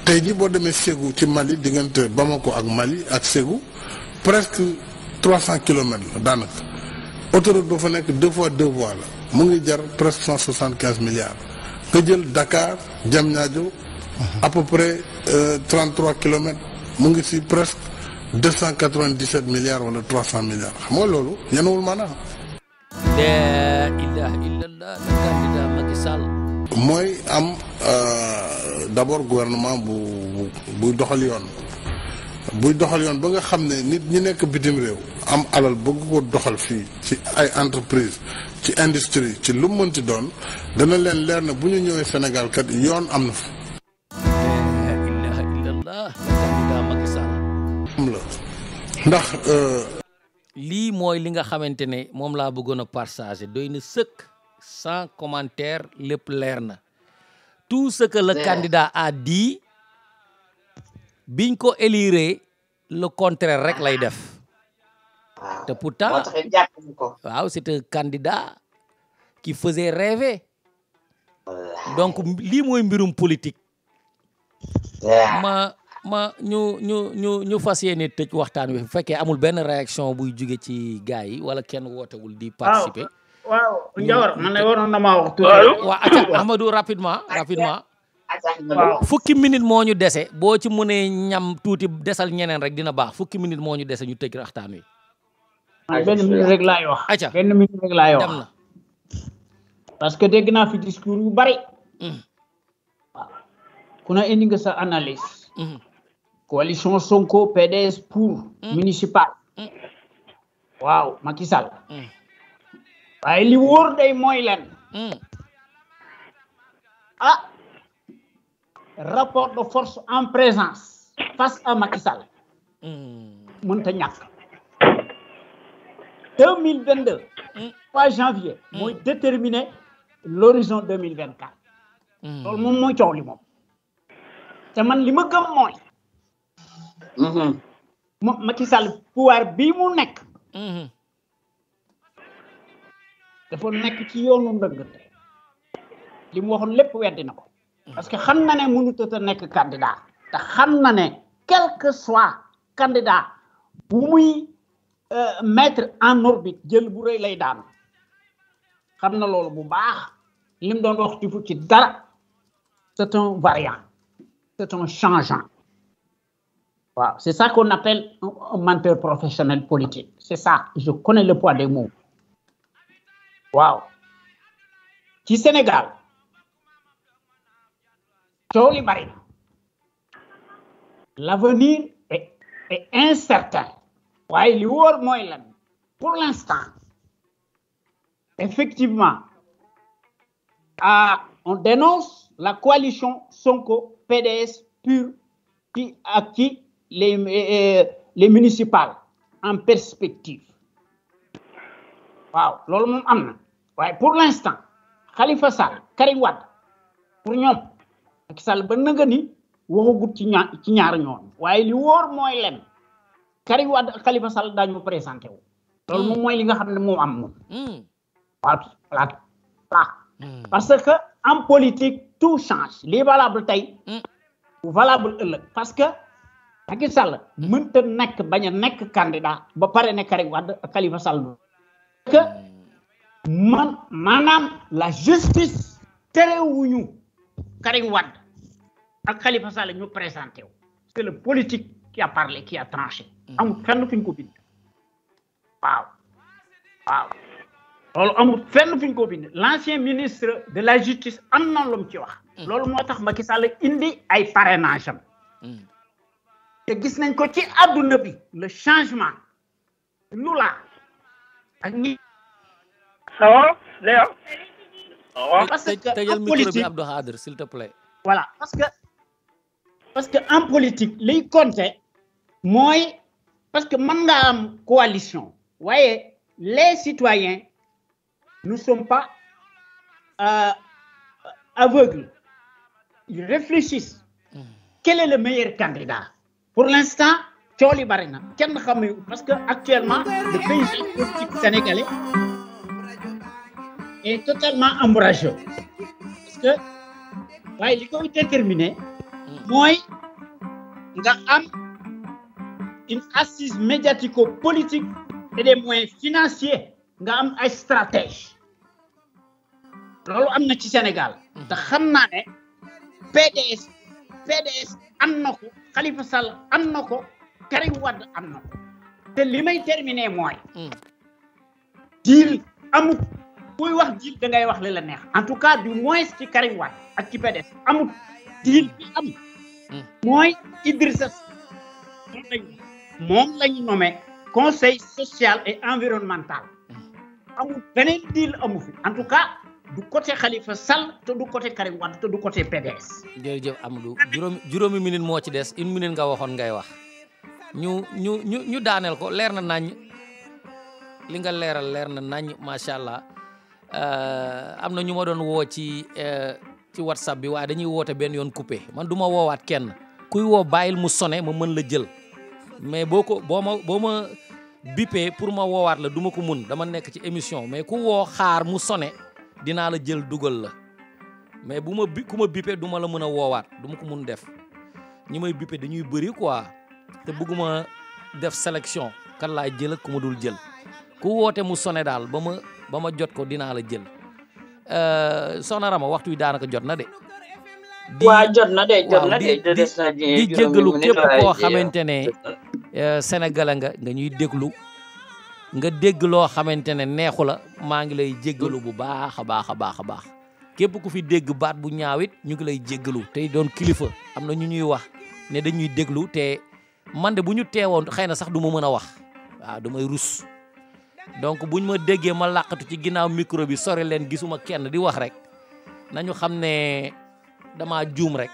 tey jii boo demee Ségou ci Mali diggante Bamako ak Mali ak Ségou presque 300 kilomètres la daanaka autoroute ba fa nekk 2 fois 2 voies la mu ngi jar presque 175 milliards nga jël Dakar Diamniadio à peu près 33 kilomètres mu ngi ci presque 297 milliards wala 300 milliards xam nga loolu yenuwul maanaam. la ilaha illallah le candidat Macky Sall. mooy am d'abord gouvernement buy doxal yoon ba nga xam ne nit ñi nekk bitim réew am alal bëgg ko doxal fii ci ay entreprise ci industrie ci lu mënti doon dana leen leer na bu ñu ñëwee Sénégal kat yoon am na fa. la ilaha illallah le candidat Macky Sall. ndax lii mooy li nga xamante ne moom laa bëggoon a partager doy na sëkk sans commentaire lépp leer na tout ce que le candidat a dit biñ ko élire le contraire rek lay def te pourtant waaw c'est un candidat qui faisait rêver donc lii mooy mbirum politique ñu fas yéene tëj waxtaan wi bu fekkee amul benn réaction buy jóge ci gars yi wala kenn wootewul di participer. waaw Ndiawar man de waroon na maa wax tuuti. waaw acca Amadou rapidement. waaw fukki minute moo ñu dese boo ci mënee ñam tuuti desal ñeneen rek dina baax fukki minute moo ñu dese ñu tëj waxtaan wi. benn minute rek laay wax. acca benn minute rek laay wax. dem na. parce que dégg naa fi discours yu bari. waaw ku ne indi nga sa analyse. coalition Sonko PDS pour municipal. waaw Macky Sall. waaye li wóor day mooy leen. rapport de force en présence face à Macky Sall. mënta ñàkk. 2022. 3 janvier. mooy déterminer l'horizon 2024. loolu moom mooy coow li moom. te man li ma gëm mooy. Macky Sall pouvoir bii mu nekk. dafa nekk ci yoonu ndëngate. li mu waxoon lépp weddi na ko. parce que xam na ne mënut a nekk candidat. te xam na ne quel que soit candidat bu muy mettre en orbite jël bu rëy lay daan. xam na loolu bu baax. li mu doon wax ci dara. c'est un variant. c'est un changeant. waaw c'est ça qu'on appelle un menteur professionnel politique. c'est ça je connais le poids des mots. waaw ci Sénégal coow li bari na l'avenir est incertain waaye li wóor mooy lan pour l'instant effectivement on dénonce la coalition Sonko PDS PUR qui les municipales en perspective waaw loolu moom am na waaye pour l'instant Khalifa Sall Karim Wade pour ñoom Macky Sall ba nga ni waxagut ci ñaar ñoon waaye li wóor mooy leen Karim Wade ak Khalifa Sall daañu présenté wu loolu moom mooy li nga xam ne moom am moom voilà parce que en politique tout change lii valable tey valable ëllëg parce que Macky Sall mënta nekk bañ a nekk candidat ba pare ne Karim Wade ak Khalifa Sall que maanaam la justice terewuñu Karim Wade ak Khalifa Sall ñu présenté wu c'est le politique qui a parlé qui a tranché amul fenn fu ñu ko bind waaw loolu amul fenn fu ñu ko bind l'ancien ministre de la justice am na lu mu ci wax loolu moo tax Macky Sall indi ay parrainage am te gis nañ ko ci àdduna bi le changement lula ak ñi ça Léa parce que tëjal en micro bi politique Abdou Khadre s'il te plaît. voilà parce que en politique liy compter mooy parce que mën nga am coalition waaye les citoyens ne sont pas aveugles ils réfléchissent quel est le meilleur candidat pour l'instant coow li bari na kenn xamu parce que actuellement le paysage politique sénégalais est totalement ombrageux parce que waaye li koy déterminer mooy nga am une assise médiatico-politique et des moyens financiers nga am ay stratège loolu am na ci Sénégal te xam naa ne PDS am na ko Khalifa Sall am na ko Karim Wade am na ko te li may terminer mooy deal amut kuy wax deal da ngay wax li la neex en tout cas du moins ci Karim Wade ak ci PDS amut deal bi am mooy Idrissa moom lañu nommé conseil social et environnemental amul beneen deal amu fi en tout cas du côté Khalifa Sall te du côté Karim Wade te du côté PDS. jërëjëf Amadou juróomi minute moo ci des une minute nga waxoon ngay wax ñu daaneel ko leer na nañ li nga leer na nañ macha allah am na ñu ma doon woo ci WhatsApp bi waaye dañuy woote benn yoon coupé man du ma woowaat kenn kuy woo bàyyil mu sonné ma mën la jël mais boo ma bippé pour ma woowaat la du ma ko mun dama nekk ci émission mais ku woo xaar mu sonné dinaa la jël dugal la mais bu ma ku ma bippe du ma la mën a woowaat du ma ko mun def ñi may bippe dañuy bëri quoi te bëgguma def sélection kan laay jël ak ku ma dul jël ku woote mu sone daal ba ma jot ko dinaa la jël soxna Rama waxtu wi daanaka jot na de. waa jot na de di jéggalu képp koo xamante ne sénégalais nga ñuy déglu nga dégg loo xamante ne neexu la maa ngi lay jéggalu bu baax a baax a baax a baax képp ku fi dégg baat bu ñaawit ñu ngi lay jéggalu tey doon kilifa am na ñu ñuy wax ne dañuy déglu te man de bu ñu teewoon xëy na sax du ma mën a wax waaw damay rus donc buñ ma déggee ma làqatu ci ginnaaw micro bi sori leen gisuma kenn di wax rek nañu xam ne dama juum rek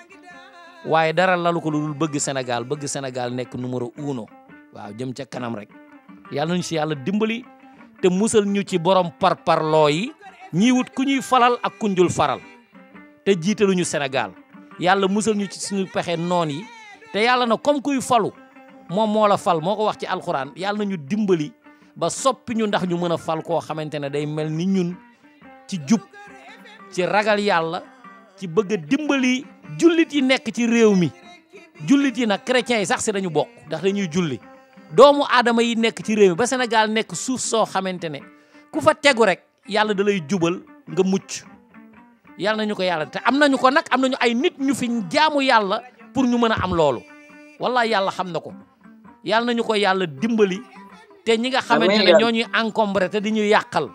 waaye dara lalu ko lu dul bëgg Sénégal nekk numéro 1 waaw jëm ca kanam rek yàlla nañu si yàlla dimbali te musal ñu ci borom parparloo yi ñii wut ku ñuy falal ak ku njul faral te jiitaluñu Sénégal yàlla musal ñu ci suñu pexe noon yi te yàlla na comme kuy falu moom moo la fal moo ko wax ci alxuraan yàlla nañu dimbali ba soppi ñu ndax ñu mën a fal koo xamante ne day mel ni ñun ci jub ci ragal yàlla ci bëgg a dimbali jullit yi nekk ci réew mi jullit yi nag chrétiens yi sax si dañu bokk ndax dañuy julli doomu aadama yi nekk ci réew mi ba Sénégal nekk suuf soo xamante ne ku fa tegu rek yàlla da lay jubal nga mucc yàlla nañu ko yàlla te am nañu ko nag am nañu ay nit ñu fi jaamu yàlla pour ñu mën a am loolu wallahi yàlla xam na ko yàlla nañu ko yàlla dimbali te ñi nga xamante ne ñoo ñuy encombré te di ñu yàqal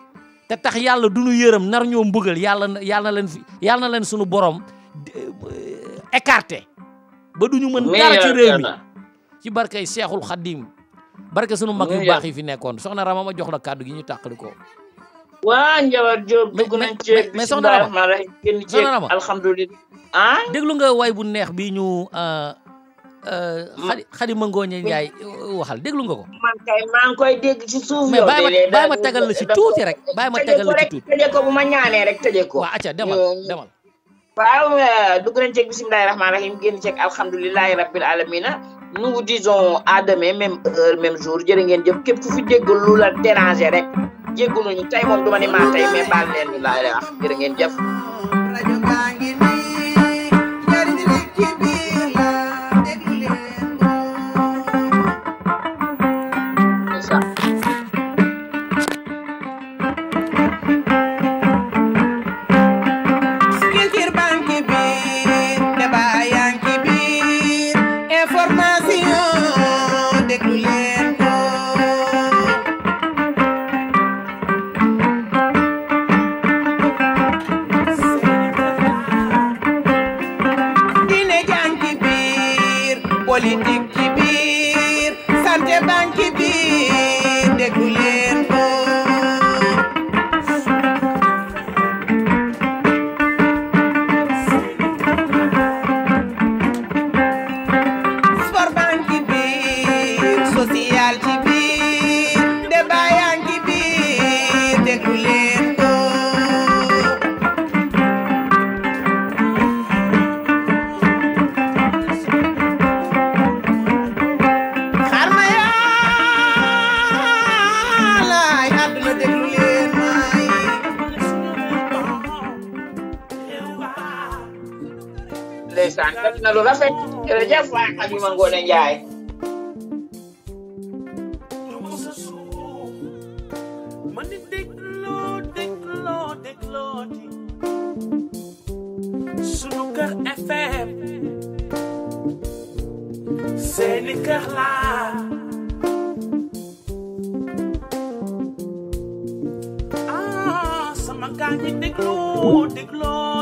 te tax yàlla du ñu yërëm nar ñoo mbugal yàlla na leen suñu borom écarté ba du ñu mën dara ci réew mi ci barkay Seexul Xaddim barke sunu mag yu baax yi fi nekkoon soxna Rama ma jox la kàddu gi ñu tàqali ko. waa Njawar Diop dugg nañ ci mais soxna Rama soxna Rama alhamdulilah déglu nga way bu neex bi ñu Xadi Mangooñe Njaay waxal déglu nga ko. man kay maa ngi koy dégg ci suuf. mais bàyyi ma tegal la ci tuuti rek bàyyi ma tegal la ci tuuti. tëjee ko bu ma ñaanee rek tëjee ko. waaw acca demal. waaw dugg nañ ceeg bisimilahi rahmaani rahim génn ceeg alhamdulilahi rabbil alamina nous vous disons à demain même heure même jour jërë ngeen jëf képp ku fi dégg lu la déranger rek jéggaluñu tey moom du ma ni maa tey mais baal leen ni laay wax jërë ngeen jëf. politique ci biir santé banque ci biir déglu leen ko sport banque ci biir social ci biir débat yaa ngi ci biir déglu leen ko ndeysaan def na lu rafet jërëjëf waay Xadi Mangone Njaay man di dégloo sunu kër FM seeni kër laa sama gaañ ñi dégloo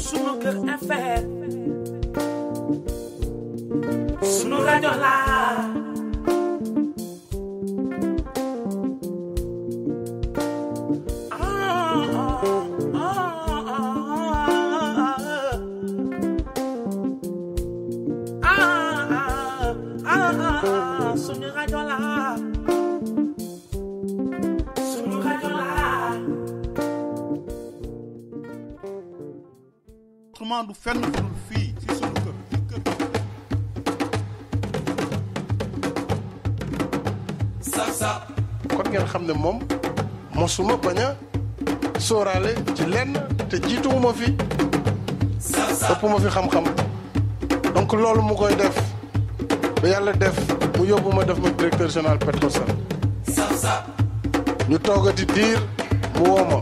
sunu kër FM sunu rajo la sunu rajo la sunu rajo la autrement du fenn fu dul fii ci sunu kër sa kon ngeen xam ne moom mosuma bañ a sóoraale ci lenn te jiituwuma fi ëpp ma fi xam-xam donc loolu mu koy def ba yàlla def mu yóbbu ma def ma directeur général Petrosen ñu toogati diir mu woo ma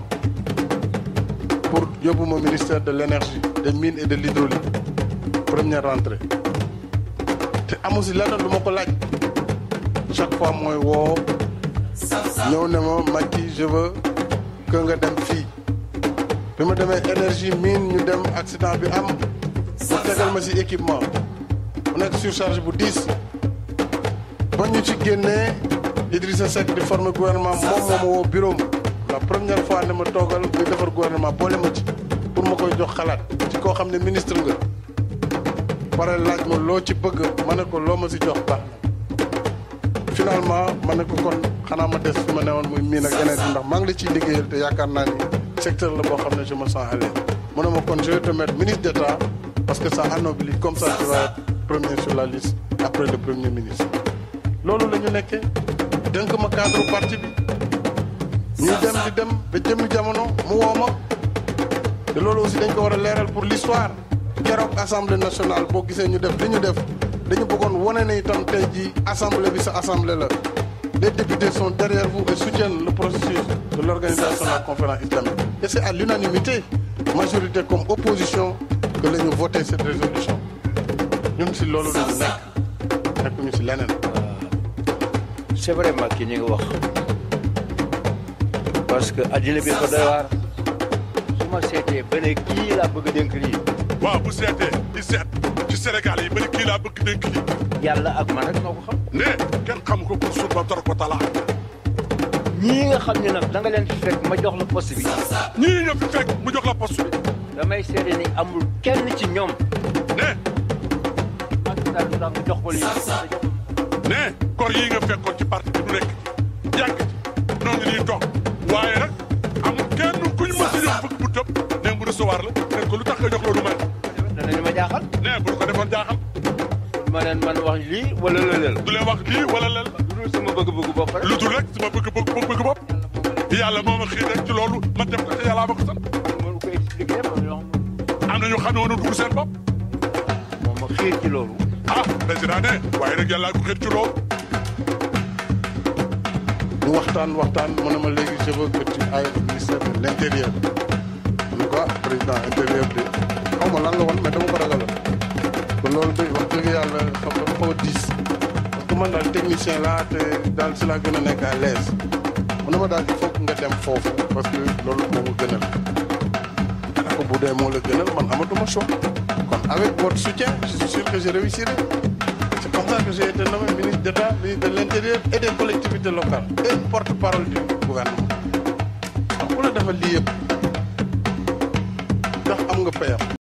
pour yóbbu ma ministère de l'énergie des mines et de l'hydraulique première rentrée te amu si lenn lu ma ko laaj chaque fois mooy woo ñëw ne ma Macky je veux que nga dem fii bi ma demee énergie mine ñu dem accident bi am mu tegal ma si équipement mu nekk surcharge bu 10 ba ñu ci génnee Idrissa Seck di former gouvernement moom moo ma woo bureau la première fois ne ma toogal buy defar gouvernement boole ma ci pour ma koy jox xalaat ci koo xam ne ministre nga pare laaj ma loo ci bëgg ma ne ko loo ma si jox baax na finalement ma ne ko kon xanaa ma des fi ma newoon muy miin ak yeneen ndax maa ngi la ciy liggéeyal te yaakaar naa ni secteur la boo xam ne je me sens à l'aise mu ne ma kon je vais te mettre ministre d'État parce que ça anoblit comme ça tu vas être premier sur la liste après le premier ministre loolu la ñu nekkee dënk ma cadre parti bi ñuy dem di dem ba jëmmi jamono mu woo ma te loolu aussi dañ ko war a leeral pour l'histoire keroog assemblée nationale boo gisee ñu def li ñu def dañu bëggoon wane ne itam tey jii assemblée bi sa assemblée la les députés sont derrière vous et soutiennent le processus de l'organisation de la conférence islamique et c'est à l'unanimité majorité comme opposition que la ñu voté cette résolution ñun si loolu lañu nekk ñu si leneen. c'est vraiment ki ñu ngi wax parce que addina bi ko doy waar su ma seetee ba ne kii laa bëgg a dénk lii. waaw bu seetee di seet ci Sénégal yi ba ne kii laa bëgg dénk lii. yàlla ak man rek moo ko xam. ne kenn xam ko pour suba tor ko talaa. ñii nga xam ne nag da nga leen fi fekk ma jox la poste bi. ñii nga fi fekk mu jox la poste bi. damay seede ni amul kenn ci ñoom. ne. daal nga jox ko lii. ne kor yii nga fekkoon ci parti bi du nekk yàgg ci noo ngi nii toog waaye nag amul kenn kuñ mës a jox fukk bu tëb ne mu recevoir la ne ko lu tax nga jox loolu man. danañu ma jaaxal. ne bu ko defoon jaaxal. ma leen man wax lii wala lëleel. du leen wax lii wala lël. lu dul sama bëgg-bëgg bopp rek. lu dul rek sama bëgg bopp. yàlla moo ma xëy rek ci loolu ma def ko te yàlla ma ko sant. mënu ko expliquer am na ñu xam ne woon dugg seen bopp. moo ma xiir ci loolu. ah président ne waaye nag yàlla ko xëy ci loolu. ñu waxtaan mu ne ma léegi je veux que tu ailles au ministère de l'intérieur. en tout cas président intérieur bi xaw ma lan la woon mais dama ko ragaloon. kon loolu de wax dëgg yàlla xam nga xaw a diis parce que man daal technicien laa te daal si laa gën a nekk à l'aise mu ne ma daal il faut que nga dem foofu parce que loolu moo ma gënal. ko bu dee moo la gënal man amatuma choix kon avec votre soutien je suis sûr que je réussirai. C'est comme ça que j'ai été nommé ministre d'État, ministre de l'Intérieur et des collectivités locales et porte-parole du gouvernement. Donc, on a fait lii yëpp ndax am nga payam